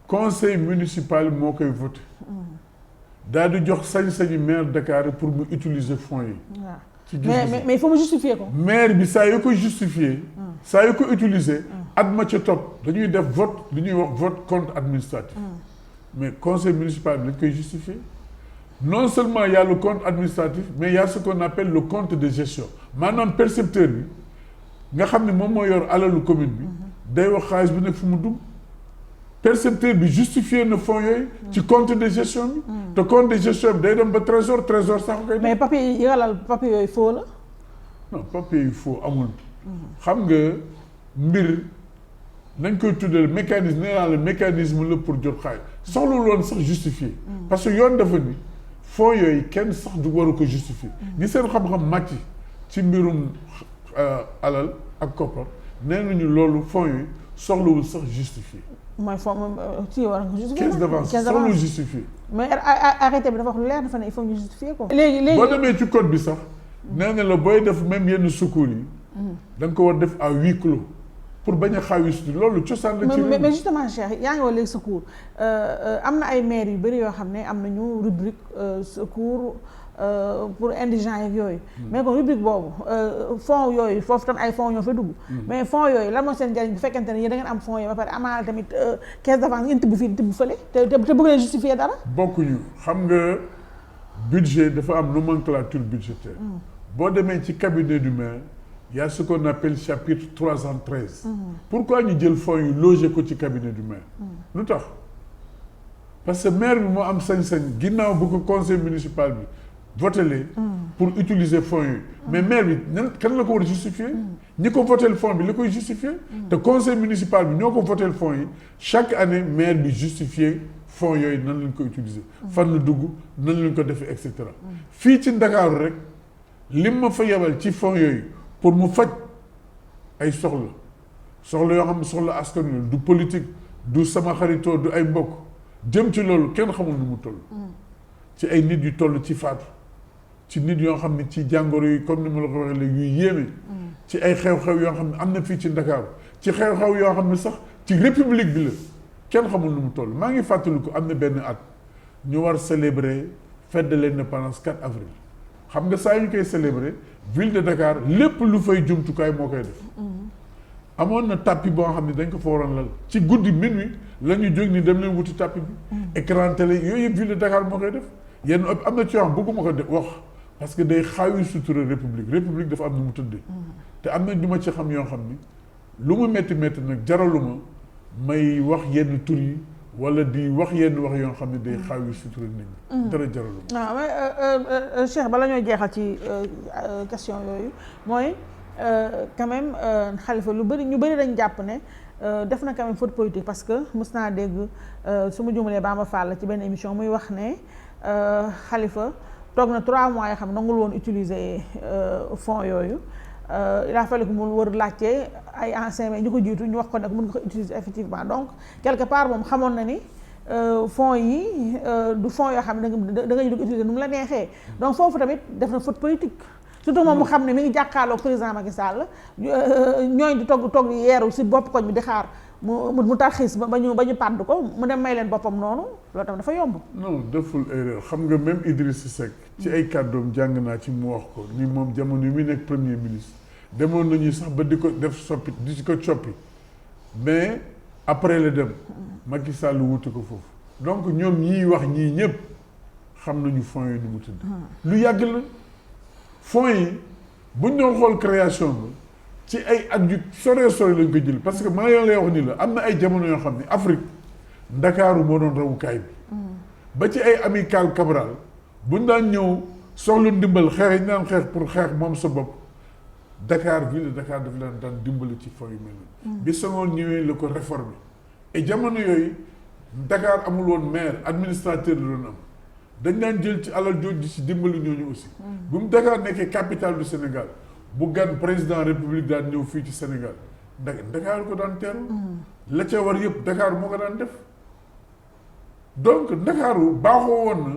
conseil municipal moo koy voté. daal di jox sañ-sañu maire Dakar pour mu utiliser fonds yi. waaw mais il faut mu justifier ko. maire bi saa yoo koy justifier. saa yoo ko utiliser. at ma ca topp dañuy def vote li ñuy wax vote compte administratif. mais conseil municipal bi dañ koy justifier non seulement y a le compte administratif mais y a ce qu'on appelle le compte de gestion maanaam percepteur bi nga xam ne moom moo yor alalu commune bi day wax xaalis bi nekk fu mu dugg percepteur bi justifier na fonds yooyu ci compte de gestion bi te compte de gestion bi day dem ba trésor sax koy mais papier yi yalal papier yooyu faux la non papier yi faux amul xam nga mbir nañ koy tuddee mécanisme nee naa la mécanisme la pour jot xaalis soxla loon sax justifier parce que yoon dafa ni fonds yooyu kenn sax du waru ko justifier ñi seen xam-xam màcc ci mbirum alal ak koppar nee nañu loolu fonds yooyu soxlawul sax justifier mooy fonds ci war nga justifier caisse d'avance soxlawul justifier mais arrêté bi dafa wax lu leer dafa ne il faut ñu justifier ko léegi boo demee ci code bi sax nee na la booy def même yenn secours yi da nga ko war def à huis clos pour bañ a xaawi loolu cosaan la ci mais justement Cheikh yaa ngi wax léegi secours am na ay maires yu bëri yoo xam ne am nañu rubrique secours pour indigents yeeg yooyu mais kon rubrique boobu fonds yooyu foofu tam ay fonds ñoo fa dugg mais fonds yooyu lan moo seen njëriñ bu fekkente ne yéen da ngeen am fonds yooyu ba pare amaana tamit caisse d'avance ngeen tibb fii tibb fële te bëgg leen justifier dara bokkuñu xam nga budget dafa am nomenclature budgétaire. boo demee ci cabinet du maire y a ce qu'on appelle chapitre 313. pourquoi ñu jël fonds yu loger ko ci cabinet du maire. lu tax parce que maire bi moo am sañ-sañ ginnaaw bu ko conseil municipal bi votelé pour utiliser fonds yi mais maire bi kan la ko war a justifier ñi ko votel fonds bi la koy justifier te conseil municipal bi ñoo ko votel fonds yi chaque année maire bi justifier fonds yooyu nan lañ ko utiliser fan la dugg nan lañ ko defee et cetera fii ci Ndakaaru rek lim ma fa yebal ci fonds yooyu pour mu faj ay soxla yoo xam ne soxla askan wi du politique du sama xaritoo du ay mbokk jëm ci loolu kenn xamul nu mu toll ci ay nit yu toll ci faatu ci nit yoo xam ne ci jàngoro yi comme ni ma la ko waxee léegi yuy yéeme ci ay xew-xew yoo xam ne am na fii ci Ndakaaru ci xew-xew yoo xam ne sax ci république bi la kenn xamul nu mu toll maa ngi fàttaliku am na benn at ñu war célébrer fête de l'indépendance 4 avril xam nga saa yu ñu koy célébrer ville de Dakar lépp lu fay jumtukaay moo koy def amoon na tapis boo xam ne dañ ko fa waroon lal ci guddi minuit la ñu jóg ni dem leen wuti tapis bi écran télé yooyu yëpp ville de Dakar moo koy def yenn am na ci yoo xam bëgguma ko def wax parce que day xaawi sutura république dafa am nu mu tëddee te am na ñu ma ci xam yoo xam ni lu mu métti nag jaraluma may wax yenn tur yi wala di wax yenn wax yoo xam ne day xaawi sutura nit ñi dara jaraluma waaw mais Cheikh bala ñoo jeexal ci question yooyu mooy quand même Khalifa ñu bëri dañ jàpp ne def na quand même faute politique parce que mës naa dégg su ma jumalee Bamba Fall ci benn émission muy wax ne Khalifa toog na 3 mois yoo xam ne nangul woon utiliser fonds yooyu il a fallu que mu war laajte ay anciens mais ñu ko jiitu ñu wax ko nag mën nga ko utiliser effectivement donc quelque part moom xamoon na ni fonds yi du fonds yoo xam ne da nga ñu utiliser nu mu la neexee donc foofu tamit def na faute politique surtout moom mu xam ne mi ngi jàkkaarloog président Macky Sall ñooñ di togg yeeru si bopp koñ bi di xaar mu tarxiis ba ñu pàdd ko mu dem may leen boppam noonu loolu tamit dafa yomb. non deful erreur xam nga même Idrissa Seck ci ay kàddoom jàng naa ci mu wax ko ni moom jamono yi muy nekk premier ministre demoon nañu sax ba di ko def soppi di ko coppi mais après la dem Macky Sall wuti ko foofu donc ñoom ñiy wax ñii ñëpp xam nañu fonds yi nu mu tudd lu yàgg la fonds yi buñ doon xool création ba ci ay at yu sore lañ ko jël parce que maa ngi lay wax ni la am na ay jamono yoo xam ne Afrique Ndakaaru moo doon rawukaay bi ba ci ay amical Cabral buñ daan ñëw soxla ndimbal xeex ñu daan xeex pour xeex moom sa bopp Dakar ville de Dakar daf leen daan dimbali ci fonds yu mel noonu bi Senghor ñëwee la ko réformer et jamono yooyu Dakar amul woon maire administrateur la doon am dañ daan jël ci alal jooju di ci dimbali ñooñu aussi bu mu Dakar nekkee capitale du Sénégal bu gan président république daan ñëw fii ci Sénégal Dakar ko daan teeru la ca war yëpp Dakar moo ko daan def donc Ndakaaru baaxoo woon na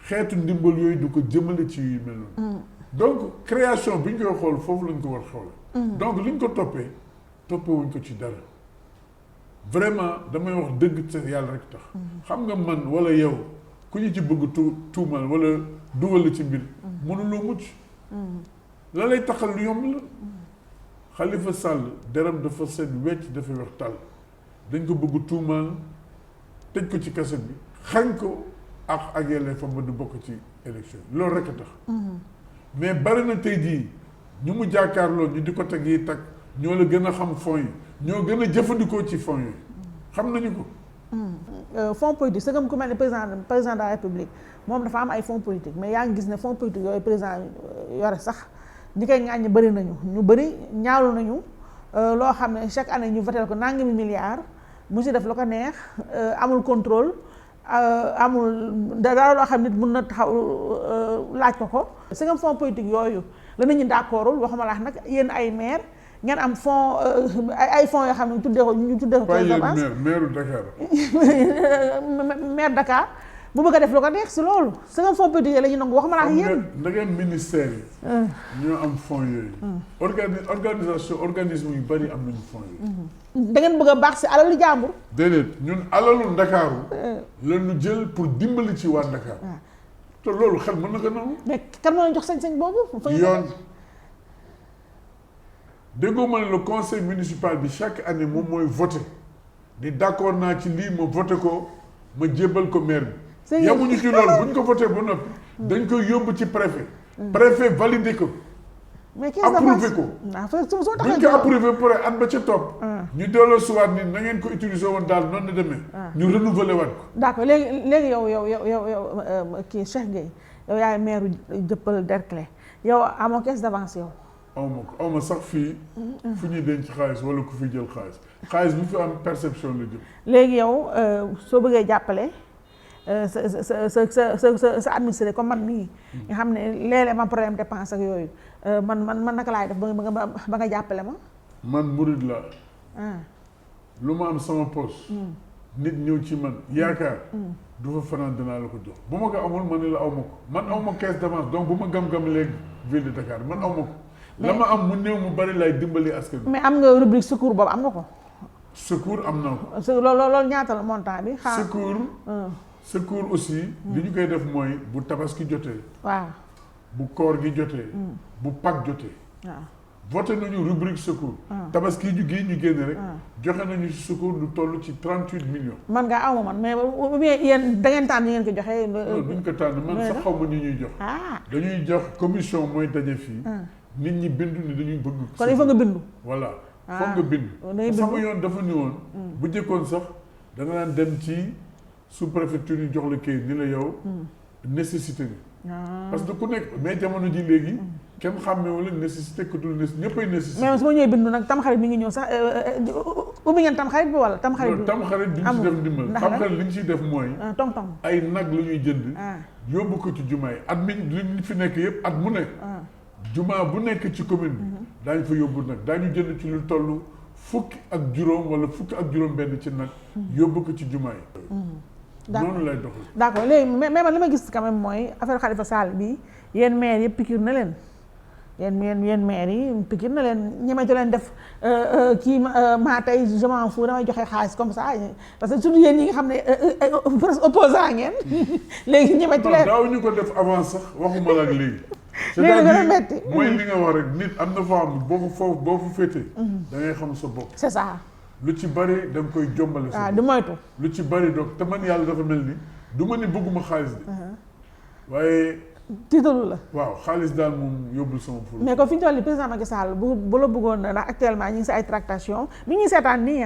xeetu ndimbal yooyu du ko jëmale ci yu mel noonu donc création bi ñu koy xool foofu lañ ko war xoole donc li ñu ko toppee wuñ ko ci dara vraiment damay wax dëgg te yàlla rek tax xam nga man wala yow ku ñu ci bëgg tuumal wala dugal la ci mbir mënuloo mucc la lay taxal lu yomb la Khalifa Sall deram dafa seen wecc dafa wex tàll dañ ko bëgg tuumaal tëj ko ci kaso bi xañ ko ak yellee fa ba du bokk ci élection loolu rek a tax mais bari na tey jii ñu mu jàkkaarloo ñu di ko teg yi tag ñoo la gën a xam fonds yi ñoo gën a jëfandikoo ci fonds yooyu xam nañu ko fonds politique c'est ku mel ne président de la République moom dafa am ay fonds politique mais yaa ngi gis ne fonds politique yooyu président yore sax ñi koy ŋàññi bëri nañu ñu bëri ñaawlu nañu loo xam ne chaque année ñu voté ko nangami milliards mu si def lu ko neex amul contrôle amul dara loo xam nit mun na taxaw laaj ko c'est comme fonds politique yooyu la nit ñi d'accordul waxuma laax nag yéen ay maire ngeen am fonds ay fonds yoo xam ne ñu tuddee ko Casamance maire Dakar maire Dakar mu bëgg a def lu ko neex si loolu c'est comme fonds politique la ñu nangu waxuma laax yéen ndagam ministère yi ñoo am fonds yooyu organisme yu bari am nañu fonds yooyu da ngeen bëgg a baax si alalu jàmbur déedéet ñun alalu Ndakaaru la ñu jël pour dimbali ci waa Dakar te loolu xel mën na ko nangu mais kan moo leen jox sañ-sañ boobu yoon déggoo ma ne le conseil municipal bi chaque année moom mooy voté di d'accord naa ci lii ma voté ko ma jébbal ko maire bi yamuñu ci loolu bu ñu ko voté ba noppi dañ koy yóbbu ci préfet. préfet validé ko. mais caisse d'avance approuvé ko. soo buñ ko approuvé ba pare at ba ca topp. ñu delloo suwaat ni na ngeen ko utiliser woon daal noonu la demee. ñu renouveler waat ko. d'accord léegi yow kii Cheikh Gueye yow yaay maire Dieuppeul Derklé yow amoo caisse d'avance yow. aw ma sax fii. fu ñuy denc xaalis wala ku fi jël xaalis bu fi am perception la jëm. léegi yow soo bëggee jàppale sa administré comme man mii. nga xam ne léeg-léeg ma problème dépense ak yooyu man naka laay def ba nga jàppale ma. man murid laa. lu ma am sama poche. nit ñëw ci man yaakaar. du fa fanaan dinaa la ko jox bu ma ko amul ma ne la aw ma ko man aw ma caisse d'avance donc bu ma gam-gam léegi ville de Dakar man aw ma ko. la ma am mu néew mu bari lay dimbali askan bi. mais am nga rubrique secours boobu am nga ko. secours am naa ko. loolu ñaata la montant bi. secours aussi. li ñu koy def mooy bu tabaski jotee. waaw bu koor gi jotee. bu Pâques jotee. waaw voté nañu rubrique secours. tabaski ju gii ñu génne rek. joxe nañu secours lu toll ci 38 millions. man ngaa aw ma man mais yéen da ngeen tànn ñu ngeen ko joxee. duñ ko tànn man sax xaw ma ni ñuy jox. dañuy jox commission mooy daje fii. nit ñi bindu ni dañuy bëgg. kon il faut nga bindu. voilà foog nga bindu. sama yoon dafa ni woon. bu jëkkoon sax da nga daan dem ci sous préfecture yi jox la kayit ni la yow. nécessité bi. parce que ku nekk mais jamono ji léegi. kenn xàmmewul nécessité que dul nécessité ñëppay nécessité. mais su ma ñëwee bindu nag tamxarit mi ngi ñëw sax ubbi ngeen tamxarit bi wala tamxarit bi. tamxarit duñ ci def ndimbal tamxarit li ñu ciy def mooy. tong-tong ay nag la ñuy jënd. yóbbu ko ci jumaa yi at mi li fi nekk yëpp at mu nekk. jumaa bu nekk ci commune bi. daañu fa yóbbu nag daañu jënd ci lu toll fukki ak juróom wala fukki ak juróom benn ci nag. yóbbu ko ci jumaa yi. noonu lay doxal. d'accord léegi mais man li ma gis quand même mooy affaire Khalifa Sall bi yéen maire yëpp piqûre na leen yéen maire yi piqûre na leen ñemetu leen def kii maa tey je m'en fous damay joxe xaalis comme ça parce que surtout yéen ñi nga xam ne presque opposant ngeen léegi ñemetu leen. daaw ñu ko def avant sax waxuma la ak léegi. léegi gën a metti mooy li nga wax rek nit am na foo xam boo fa féetee. da ngay xam sa bopp. c'est ça. lu ci bari da nga koy jombale. waaw du moytu. lu ci bari donc te man yàlla dafa mel ni du ma ni bëgguma xaalis de. waaye. tiitalu la. waaw xaalis daal moom yóbbul sama ful. mais ko fi ñu toll nii président Macky Sall bu la bëggoon ndax actuellement ñu ngi si ay tractation mi ngi seetaan nii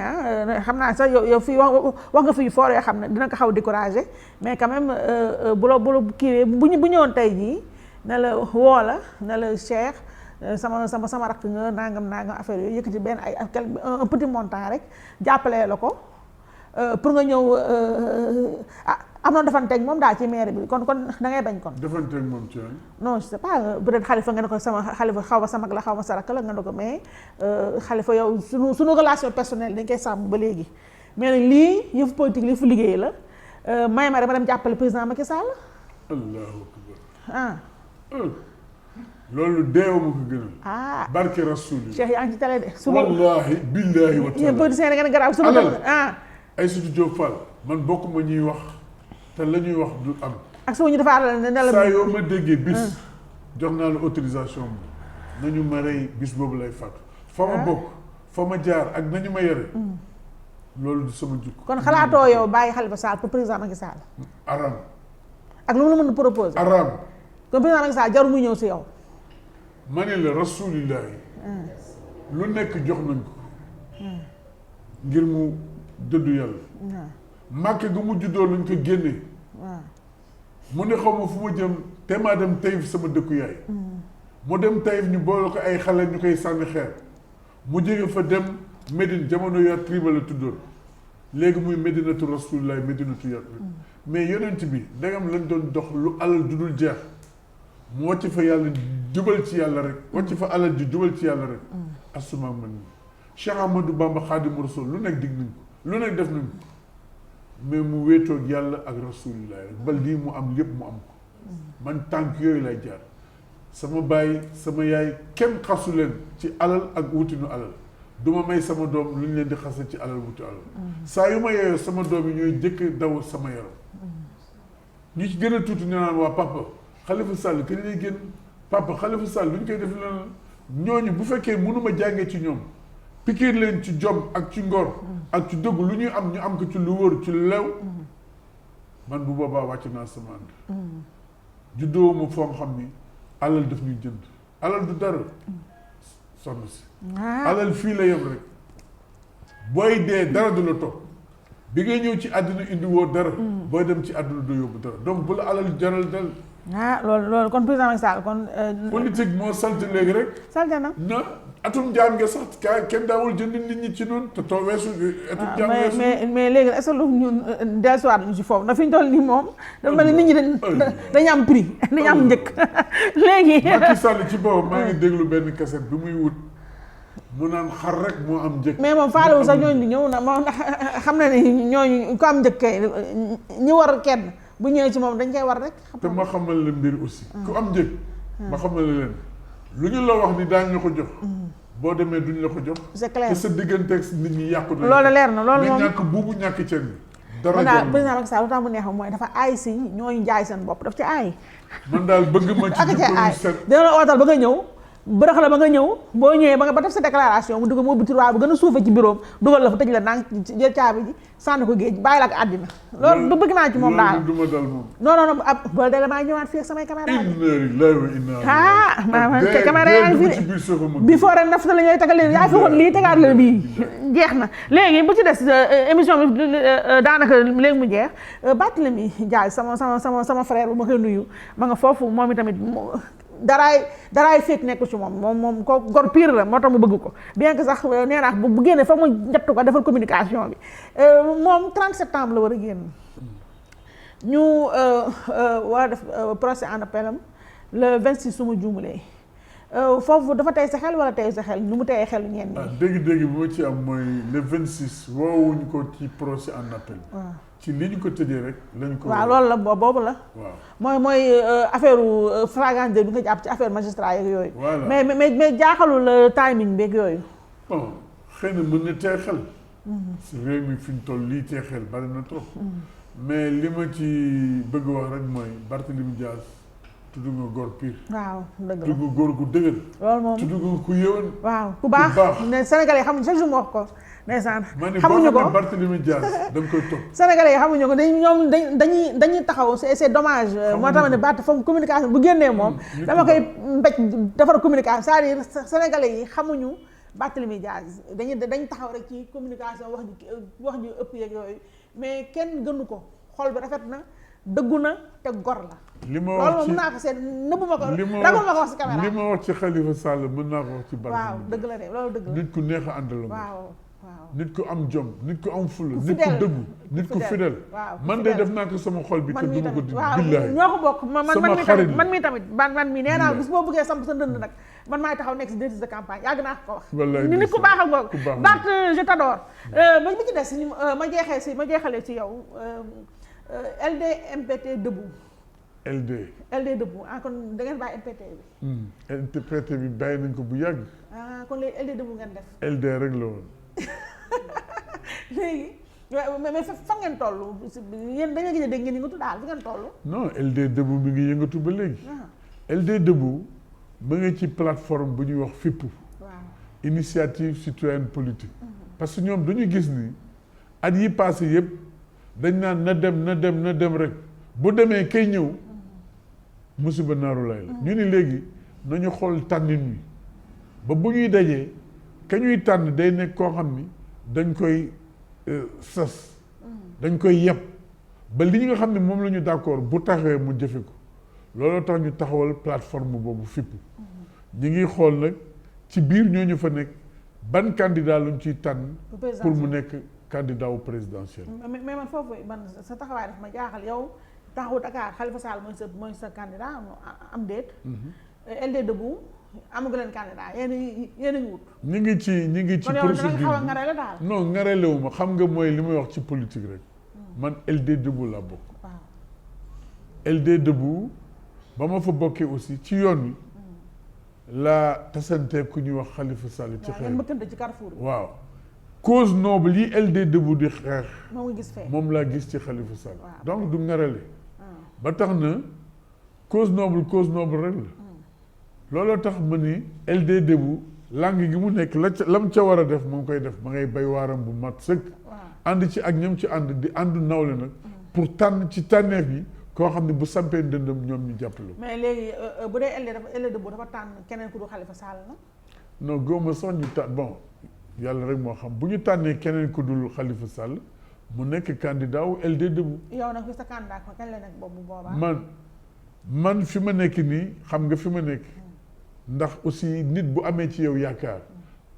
xam naa sax yow fii wax nga fi fort yoo xam ne dina ko xaw découragé mais quand même bu la kiiwee bu ñëwoon tey jii ne la woo la ne la Cheikh. sama rakk nga nangam affaire yooyu yëkkati benn un petit montant rek jàppalee la ko pour nga ñëw am na defanteeg moom daal ci maire bi kon da ngay bañ kon. defanteeg moom ci non je sais pas peut-être Khalifa nga ne ko sama Khalifa xaw ma sa mag la xaw ma sa rakk la nga ne ko mais Khalifa yow sunu relation personnelle dañ koy sàmm ba léegi mais nag lii yëfu politique li fu liggéey la may ma rek ma dem jàppale président Macky Sall. allahu akbar. loolu deewu ma ko gënal. barke Rasul. Cheikh yaa ngi ci télé de. wallaahi billaahi wa taala yéen politiciens da ngeen garaaw suba Aïssatou Diop Fall man bokkuma ñuy wax te la ñuy wax du am. ak suba ñu dafa ne la. saa yoo ma déggee bis. jox naa la autorisation bi nañu ma rey bis boobu lay fàttu. fa ma bokk fa ma jaar ak nañu ma yore. loolu du sama jukk. kon xalaatoo yow bàyyi Khalifa Sall pour président Macky Sall. aram. ak lu mu la mën a proposer. aram. kon président Macky Sall jarul muy ñëw si yow. ma ne la rasulillahi lu nekk jox nañ ko ngir mu dëddu yàlla màkke gu mu juddoo lañ ko génnee mu ne xaw ma fu ma jëm te maa dem Taïf sama dëkku yaay mu dem Taïf ñu boole ko ay xale ñu koy sànni xeer mu jóge fa dem Médine jamono yaa triba la tuddoon léegi muy Médinatu rasulillahi Médinatu yàlla mais yonent bi ndegam lañ doon dox lu alal du dul jeex mu wàcc fa yàlla jubal ci yàlla rek wàcc fa alal ji jubal ci yàlla rek asuma man ni Cheikh Ahmadou Bamba Xaadimu Rasuul lu nekk dig nañ ko lu nekk def nañ ko mais mu wéetoog yàlla ak rasulillah rek ba lii mu am lépp mu am ko man tànk yooyu lay jaar sama baay sama yaay kenn xasu leen ci alal ak wutinu alal du ma may sama doom lu ñu leen di xase ci alal wuti alal saa yu ma yeeyoo sama doom yi ñooy jëkk daw sama yaram ñu ci gën a tuuti ne naan waa papa Khalifa Sall kañ lay génn papa Khalifa Sall lu ñu koy def leneen ñooñu bu fekkee mënuma jàngee ci ñoom pikiir leen ci jom ak ci ngor ak ci dëgg lu ñuy am ñu am ko ci lu wóor ci lu lew man bu boobaa wàcc naa sama ànd juddoo ma foo xam ni alal daf ñuy jënd alal du dara soxna si alal fii la yem rek booy dee dara du la topp bi ngay ñëw ci àdduna indi woo dara booy dem ci àdduna du yóbbu dara donc bu la alal jaral dal loolu kon président Macky Sall kon politique moo salte léegi rek salte na atum jaam nga sax kenn daawul jënd nit ñi ci noonu te too weesu atum jaam weesu mais léegi est-ce que lu ñun dellusiwaat ñu ci foofu ndax fi ñu toll nii moom dafa mel ni nit ñi dañu am prix dañu am njëkk léegi Macky Sall ci boppam maa ngi déglu benn kaset bi muy wut mu naan xar rek moo am njëkk mais moom faalewu sax ñooñu di ñëw na moom xam na ni ñooñu ko am njëkk kay ñi war kenn bu ñëwee ci moom dañ koy war rek te ma xamal la mbir aussi ku am njëkk ma xamal la leen lu ñu la wax ni daañu la ko jox boo demee duñ la ko jox c'est clair te sa digganteeg nit ñi yàqu na loolu leer na loolu moom mais ñàkk buubu ñàkk cen bi dara daal président Macky Sall lu tax mu neexam mooy dafa aay si ñooñu jaay seen bopp daf ci aay man daal bëgg ma ci jikko yu set dina la ootal ba nga ñëw bërëx la ba nga ñëw boo ñëwee ba def sa déclaration mu dugg mu ubbi tiroir bu gën a suufe ci bureau dugal la fa tëj la nang jël caabi ji sànni ko géej bàyyi la ak àddina loolu du bëgg naa ci moom daal du ma dal moom non boole dale maa ñëwaat fii ak samay caméra te caméra yaa ngi fi bi foo ren nafta la ñooy tegal leen yaa fi waxoon lii tegaat la bii jeex na léegi bu ci des émission bi daanaka léegi mu jeex Barthélémy Dias sama frère bu ma koy nuyu ma nga foofu moom itamit daraay féet nekk ci moom ko gor pire la moo tax mu bëgg ko bien que sax nee naa bu génnee fa mu njett ko defal communication bi moom 30 septembre la war a génn ñu war a def procès en appel am le 26 su ma juumulee foofu dafa tey sa xel wala tey sa xel nu mu teyee xel ñenn ñi. dégg-dégg bi ma ci am mooy le 26 woowuñ ko ci procès en appel. waaw ci li ñu ko tëjee rek lañ ko. waaw loolu la boobu la. waaw mooy affaire flagrant délit bi nga jàpp ci affaire magistrat yeeg yooyu. voilà mais jaaxalul timing beeg yooyu. bon xëy na mën na tee xel. si réew mi fi ñu toll lii tee xel bari na trop. mais li ma ci bëgg wax rek mooy Barthélémy Dias tudd nga góor pire. waaw dëgg la tudd nga góor gu dëgër. loolu moom tudd nga ku yëwan. waaw ku baax ne Sénégalais yi xamuñu chaque jour mu wax ko. ndeysaan xamuñu ko Barthélémy Dias da nga koy topp. Sénégalais yi xamuñu ko ñoom dañuy taxaw c'est dommage. moo tax ne Barth foog communication bu génnee moom. dama koy mbéj defar communication c'est-à-dire Sénégalais yi xamuñu Barthélémy Dias dañ taxaw rek ci communication wax ji ëpp yeeg yooyu mais kenn gënu ko xol bi rafet na dëggu na te gor la. li ma wax ci loolu mën naa ko seet nëbbu ma ko ragul ma ko wax si caméra. li ma wax ci Khalifa Sall mën naa ko wax ci Barthélémy. waaw dëgg la de loolu dëgg la. nit ku neex a àndal waaw. nit ku am jom nit ku am fula ku nit ku dëggu nit ku fidèle man de def naa ko sama xol bi te du ma ko di billahi ñoo ko bokk sama xarit man mi tamit man mi nee naa bis boo bëggee samp sa ndënd nag man maay taxaw nekk si directrice de campagne yàgg naa ko wax nit ku baax ak boobu Barth je t'adore ba bi ci des ma jeexalee ci yow LD MPT debout LD debout kon da ngeen bàyyi MPT bi MPT bi bàyyi nañ ko bu yàgg kon léegi LD debout ngeen def LD rek la woon léegi mais fa ngeen toll yéen da nga gis ne dégg ngeen yëngatu daal fi ngeen toll. non LD Debout mi ngi yëngatu ba léegi. LD Debout ba nga ci plateforme bu ñuy wax FIPU. waaw initiative citoyenne politique. parce que ñoom dañu gis ni at yi passé yëpp dañ naan na dem rek bu demee kay ñëw musiba naaru lay la. ñu ni léegi nañu xool tànnin wi ba bu ñuy dajee ka ñuy tànn day nekk koo xam ni dañ koy sas dañ koy yeb ba li nga xam ne moom la ñu d'accord bu taxawee mu jëfe ko looloo tax ñu taxawal plateforme boobu FIPU ñi ngi xool nag ci biir ñooñu fa nekk ban candidat luñ ciy tànn pour mu nekk candidat wu présidentiel. mais man foofu man sa taxawaay daf ma jaaxal yow taxawu Dakar Khalifa Sall mooy sa candidat am déet. LD Debout amagu leen candidat yéen a ngi wut. ñu ngi ci procédure xaw a ngarale daal. non ngaralewu ma xam nga mooy li may wax ci politique rek man LD Debout laa bokk. waaw LD Debout ba ma fa bokkee aussi ci yoon wi la tasante ku ñuy wax Khalifa Sall ci xeex ci Carrefour waaw cause noble yi LD Debout di xeex moom nga gis fee moom laa gis ci Khalifa Sall donc du ngarale ba tax na cause noble rek la looloo tax ma ni LD Debout langue gi mu nekk lam ca war a def moom koy def ma ngay bay waaram bu mat sëkk ànd ci ak ñam ci ànd di àndu nawle nag pour tànn ci tànneef yi koo xam ne bu sampee ndëndam ñoom ñu jàppale ko. mais léegi bu dee LD Debout dafa tànn keneen ku du Khalifa Sall na. non góoma sax ñu tànn bon yàlla rek moo xam bu ñu tànnee keneen ku dul Khalifa Sall mu nekk candidat wu LD Debout. yow nag fi sa candidat ko kañ la nekk boobu boobaa. man fi ma nekk nii xam nga fi ma nekk. ndax aussi nit bu amee ci yow yaakaar.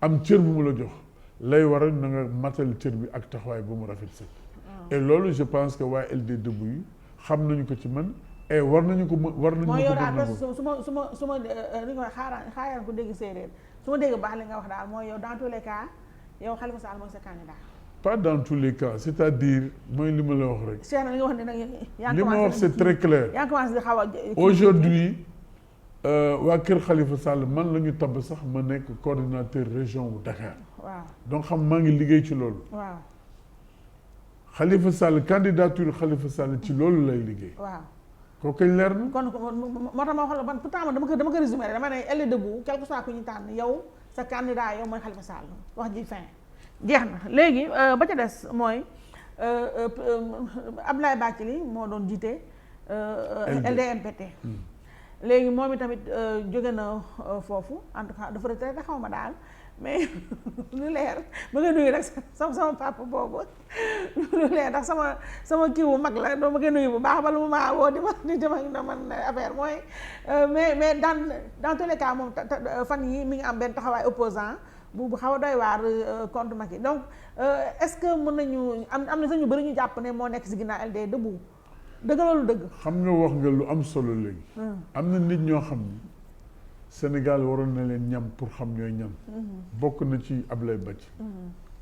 am cër bu mu la jox. lay waral na nga matal cër bi ak taxawaay bu mu rafet si. et loolu je pense que waa LD Debout yi xam nañu ko ci man et war nañu ko war nañu ko. mooy yow daal su ma li nga wax xaaraan ko dégg séeréer su ma dégg baax li nga wax daal mooy yow dans tous les cas yow Khalifa Sall mooy sa candidat. pas dans tous les cas c'est-à-dire mooy li ma la wax rek. Cheikh na li nga wax ne nag yaa ngi li ma wax c'est très clair. yaa ngi commencé di xaw a. aujourd'hui waa kër Khalifa Sall man la ñu tabb sax ma nekk coordinateur région wu Dakar. waaw donc xam maa ngi liggéey ci loolu. waaw. Khalifa Sall candidature Khalifa Sall ci loolu lay liggéey. waaw. kooku kañ leer na. kon moo tax ma wax la man pourtant dama ko résumé rek dama ne LD Debout quel que soit ku ñu tànn yow sa candidat yow mooy Khalifa Sall wax ji fin jeex na léegi ba ca des mooy Abdoulaye Bathily moo doon jiite. LDMPT. léegi moom itamit jóge na foofu en tout cas dafa retraité xaw ma daal mais lu leer ma nga nuyu rek sama papa boobu lu leer ndax sama kii wu mag la doo ma nga nuyu bu baax ba lu mu maa woo di ma man affaire mooy mais dans tous les cas moom fan yi mi ngi am benn taxawaay opposant bu xaw a doy waar contre Macky donc est-ce que mën nañu am na sax ñu bëri ñu jàpp ne moo nekk si ginnaaw LD Debout dëgg loolu dëgg. xam nga wax nga lu am solo léegi. am na nit ñoo xam ni Sénégal waroon na leen ñam pour xam ñooy ñam. bokk na ci Abdoulaye Bathily.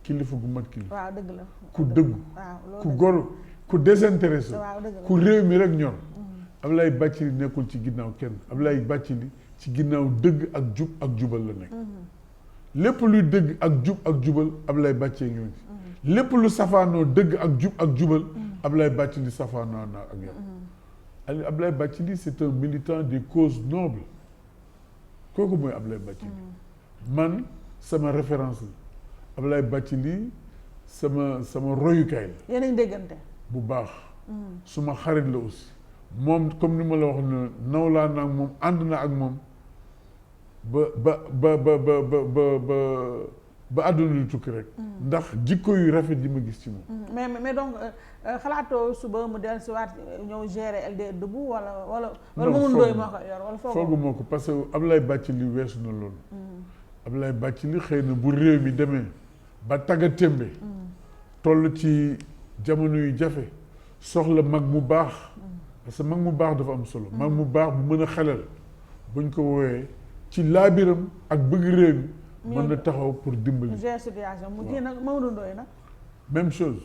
kilifa gu mat kilifa. waaw dëgg la ku dëggu. waaw ku gor ku désintéressé. waaw dëgg la ku réew mi rek ñor. Abdoulaye Bathily nekkul ci ginnaaw kenn Abdoulaye Bathily ci ginnaaw dëgg ak jub ak jubal la nekk. lépp luy dëgg ak jub ak jubal Abdoulaye Bathily ngi ci. lépp lu safaanoo dëgg ak jub ak jubal. Abdoulaye Bathily safaanoo na ak yow. Abdoulaye Bathily c'est un militant des causes nobles kooku mooy Abdoulaye Bathily. man sama référence la Abdoulaye Bathily sama royukaay la. yéen a ngi déggante. bu baax. suma xarit la aussi. moom comme ni ma la wax ne nawlaa na ak moom ànd na ak moom ba àdduna lu tukki rek. ndax jikko yu rafet yi ma gis ci moom. mais donc xalaatoo suba mu dellu si waat ñëw gérer LD Debout wala Mamadou Ndoye moo ko yor wala foogu moo ko parce que Abdoulaye Bathily weesu na loolu. Abdoulaye Bathily xëy na bu réew mi demee ba tagga témbe toll ci jamono yu jafe soxla mag mu baax. parce que mag mu baax dafa am solo. mag mu baax bu mën a xelal buñ ko woowee ci laabiram ak bëgg réew mi. mën na taxaw pour dimbali. situation mu kii nag Mamadou Ndoye nag. même chose.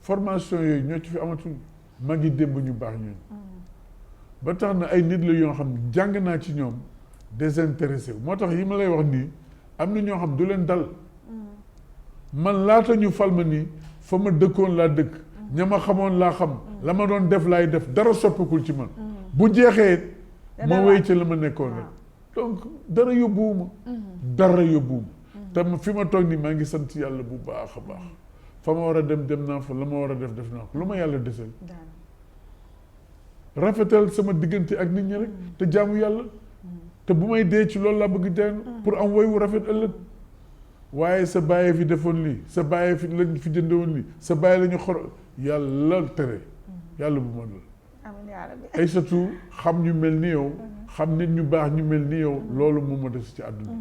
formation yooyu ñoo ci fi amatul mag yi démb ñu baax ñooñu. ba tax na ay nit la yoo xam ne jàng naa ci ñoom désintéressé moo tax yi ma lay wax nii am na ñoo xam du leen dal. man laata ñu fal ma nii fa ma dëkkoon laa dëkk. ña ma xamoon laa xam. la ma doon def laay def dara soppikul ci man. bu jeexee ma wéy ci la ma nekkoon rek. donc dara yóbbuwuma. dara yóbbuwuma. te fi ma toog nii maa ngi sant yàlla bu baax a baax. fa ma war a dem naa fa la ma war a def naa ko lu ma yàlla deseel. rafetal sama diggante ak nit ñi rek. te jaamu yàlla. te bu may dee ci loolu laa bëgg dee pour am woy wu rafet ëllëg. waaye sa bàyyee fi defoon lii sa bàyyee fi lañ fi jëndewoon lii sa bàyyi la ñu xor yàlla tere. yàlla bu ma dal. ay surtout xam ñu mel ni yow. xam nit ñu baax ñu mel ni yow loolu moom ma des ci àdduna.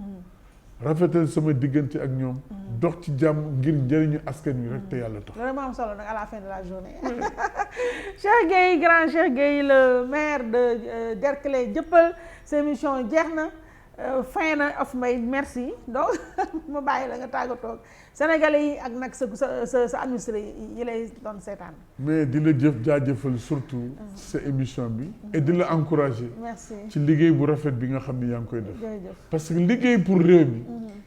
rafetal sama diggante ak ñoom. dox ci jàmm ngir njëriñu askan wi rek te yàlla tax. loolu moo am solo nag à la fin de la journée. Cheikh Gueye grand Cheikh Gueye le maire de Derklé Dieuppeul sa émission jeex na fin na of may merci donc ma bàyyi la nga tàggatoo Sénégalais yi ak nag sa administré yi lay doon seetaan. mais di la jaajëfal surtout sa émission bi. et di la encourager. merci ci liggéey bu rafet bi nga xam ne yaa ngi koy def. jërëjëf parce que liggéey pour réew mi.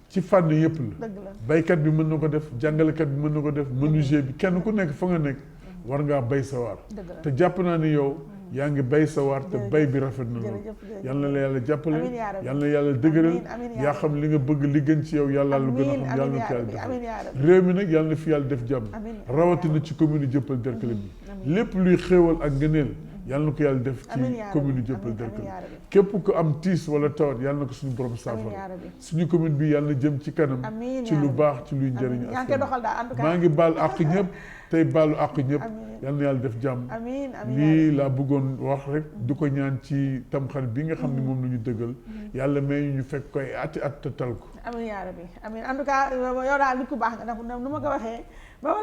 ci fànn yëpp la. dëgg la baykat bi mën na ko def jàngalekat bi mën na ko def menuisier bi kenn ku nekk fa nga nekk war ngaa bay sa waar. te jàpp naa ni yow yaa ngi bay sa waar te bay bi rafet na loolu. yal na la yàlla jàppale yal na yàlla dëgëral yaa xam li nga bëgg li gën ci yow yàlla lu gën a xam yàlla na ko yàlla def réew mi nag yàlla na fi yàlla def jàmm rawatina ci commune Dieuppeul Derklé bi lépp luy xéewal ak ngëneel yàlla na ko yàlla def ci amiin yaa rabbi. commune Dieuppeul amiin Derklé yaa rabbi. képp ku am tiis wala tawat yàlla na ko suñu borom amiin yaa saafara rabbi. suñu commune bi yàlla na jëm ci kanam amiin ci yaa lu rabbi. baax ci luy njëriñ yaa ngi koy doxal daal en tout cas. maa ngi baal àq ñëpp tey baalu àq ñëpp amiin. yàlla na yàlla def jàmm amiin amiin lii laa bëggoon wax rek du ko ñaan ci tamxarit bi nga xam ne moom la ñu dëggal yàlla may ñu fekk koy ati at te tal ko amiin yaa rabbi amiin en tout cas yow daal nit ku baax nga ndax nu ma ko waxee ba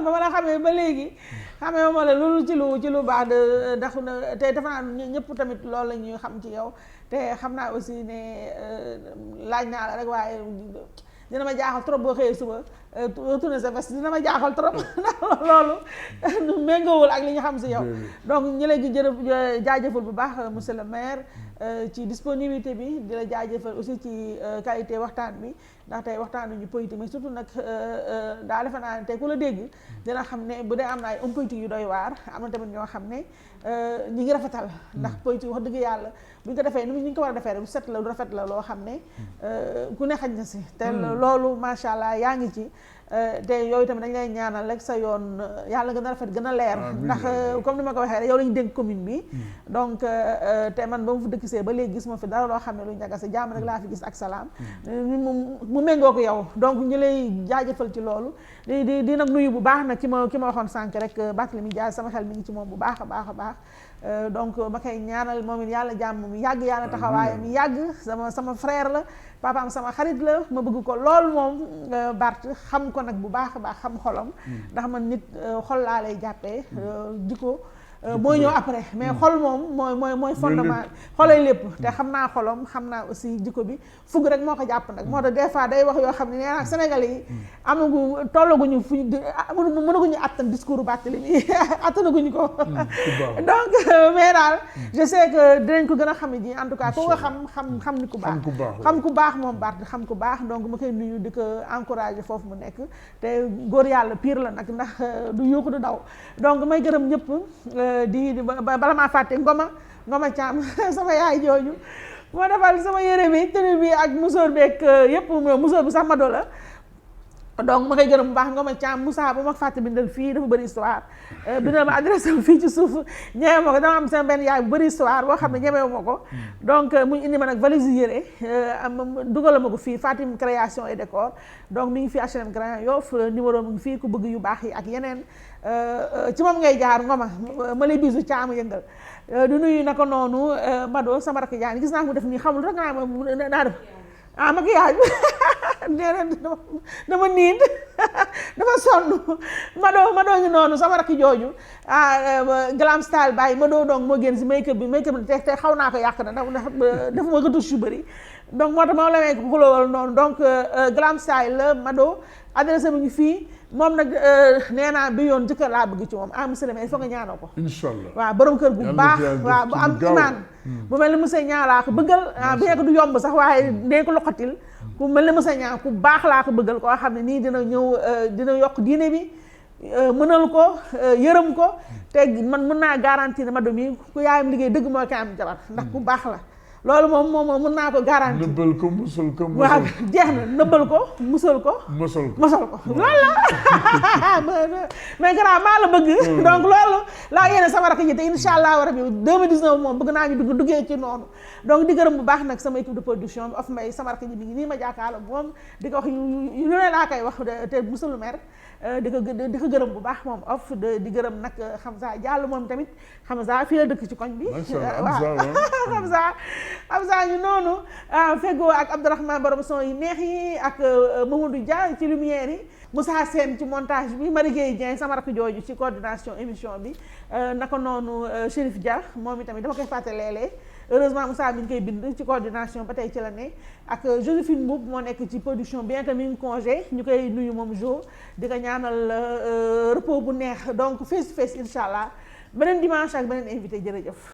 ma la xamee ba léegi xamee ma la loolu ci lu baax de ndax te dafa naa ñëpp tamit loolu la ñuy xam ci yow te xam naa aussi ne laaj naa la rek waaye dina ma jaaxal trop boo xëyee suba tourner sa veste dina ma jaaxal trop ndax loolu méngoowul ak li ñu xam si yow donc ñi lay jaajëfal bu baax monsieur le maire ci disponibilité bi di la jaajëfal aussi ci qualité waxtaan bi ndax tey waxtaanuñu politique mais surtout nag daa defe naa ne tey ku la dégg dina xam ne bu dee am na ay homme politique yu doy waar am na tamit ñoo xam ne ñi ngi rafetal ndax politique wax dëgg yàlla bu ñu ko defee ni ñu ko war a defee rek lu set la lu rafet la loo xam ne ku ne xaj na si te loolu macha allah yaa ngi ci te yooyu tamit dañ lay ñaanal rek sa yoon yàlla gën a rafet gën a leer ndax comme ni ma ko waxee rek yow lañu dénk commune bi donc te man ba mu fi dëkkisee ba léegi gis ma fi dara loo xam ne lu ñagase jàmm rek laa fi gis ak salaam mu méngoo ko yow donc ñu lay jaajëfal ci loolu di nag nuyu bu baax nag ki ma waxoon sànq rek Barthélémy Dias sama xel mi ngi ci moom bu baax a baax a baax donc ma koy ñaanal moom it yàlla jàmm mi yàgg yàlla taxawaay mi yàgg sama frère la papaam sama xarit la ma bëgg ko lool moom Bart xam ko nag bu baax a baax xam xolam ndax man nit xol laa lay jàppee jikko mooy ñëw après mais xol moom mooy fondement xolay lépp te xam naa xolam xam naa aussi jikko bi fugg rek moo ko jàpp nag moo tax des fois day wax yoo xam ne nee naa Sénégalais yi amagu tollaguñu fu mënaguñu attan discours Barthélémy attanaguñu ko donc mais daal je sais que dinañ ko gën a xam ji en tout cas ko nga xam ni ku baax xam ku baax moom Bart xam ku baax donc ma koy nuyu di ko encourager foofu mu nekk te góor yàlla pire la nag ndax du yuuxu du daw donc may gërëm ñëpp di bala maa fàtte Ngoma Thiam sama yaay jooju moo defal sama yére bi tenue bi ak musóor beeg yëpp musóor bi sax Mado la donc ma koy gërëm bu baax Ngoma Thiam Moussa bu ma fàtte bindal fii dafa bëri histoire bindal ma adresse am fii ci suuf ñemewu ma ko dama am sama benn yaay bu bëri histoire boo xam ne ñemewu ma ko donc mu indi ma nag valise yére dugal ma ko fii Fatim création et décor donc mi ngi fii HLM Grand Yoff numéro mu ngi fii ku bëgg yu baax yi ak yeneen ci moom ngay jaar Ngoma ma lay bisu caamu yëngal du nuyu naka noonu Mado sama rakk jaan gis naa mu def nii xamul rek naa def maquillage nee na dama niin dafa sonn Mado ngi noonu sama rakk jooju glam style bàyyi Mado donc moo génn si make-up bi te xaw naa ko yàq na ndax defuma retouche yu bëri donc moo tax ma la may ko xulóowal noonu donc glam style la Mado adresse bi ngi fii moom nag nee naa bi yoon jëkkër laa bëgg ci moom monsieur le maire il faut nga ñaanal ko inshallah waaw borom kër gu baax waaw bu am imaan bu mel ni monsieur ñaa laa ko bëggal bien que du yomb sax waaye dee ko loxatil ku mel ni monsieur ñaa ku baax laa ko bëggal koo xam ne nii dina ñëw dina yokk diine bi mënal ko yërëm ko te man mën naa garantir ne Mado mi ku yaayam liggéey dëgg mooy koy am jabar ndax ku baax la loolu moom mën naa ko garanti nëbbal ko musal ko waaw jeex na nëbbal ko musal ko mosal ko loolu la mais grand maa la bëgg donc loolu laa yéene sama rakk ji te insha allah rabi 2019 moom bëgg naa ñu duggee ci noonu donc di gërëm bu baax nag sama équipe de production bi of mbay sama rakk ji mi ngi nii ma jàkkaarloo moom di ko wax yu ne laa koy wax te monsieur le maire di ko gërëm bu baax moom of di gërëm nag Hamza Diallo moom tamit Hamza fii la dëkk ci koñ bi waaw Hamza ñu noonu feggoo ak Abdourahmane borom son yi neex yi ak Mamadou Dia ci lumière yi Moussa Sène ci montage bi Marie Gueye Dieng sama rakk jooju ci coordination émission bi naka noonu Chérif Dia moom itamit dama koy fàtte léeg-léeg heureusement Moussa mi ngi koy bind ci coordination ba tey ci la ne ak Joséphine Mboup moo nekk ci production bien que mi ngi congé ñu koy nuyu moom Jo di ko ñaanal repos bu neex donc face to face incha allah beneen dimanche ak beneen invité jërëjëf.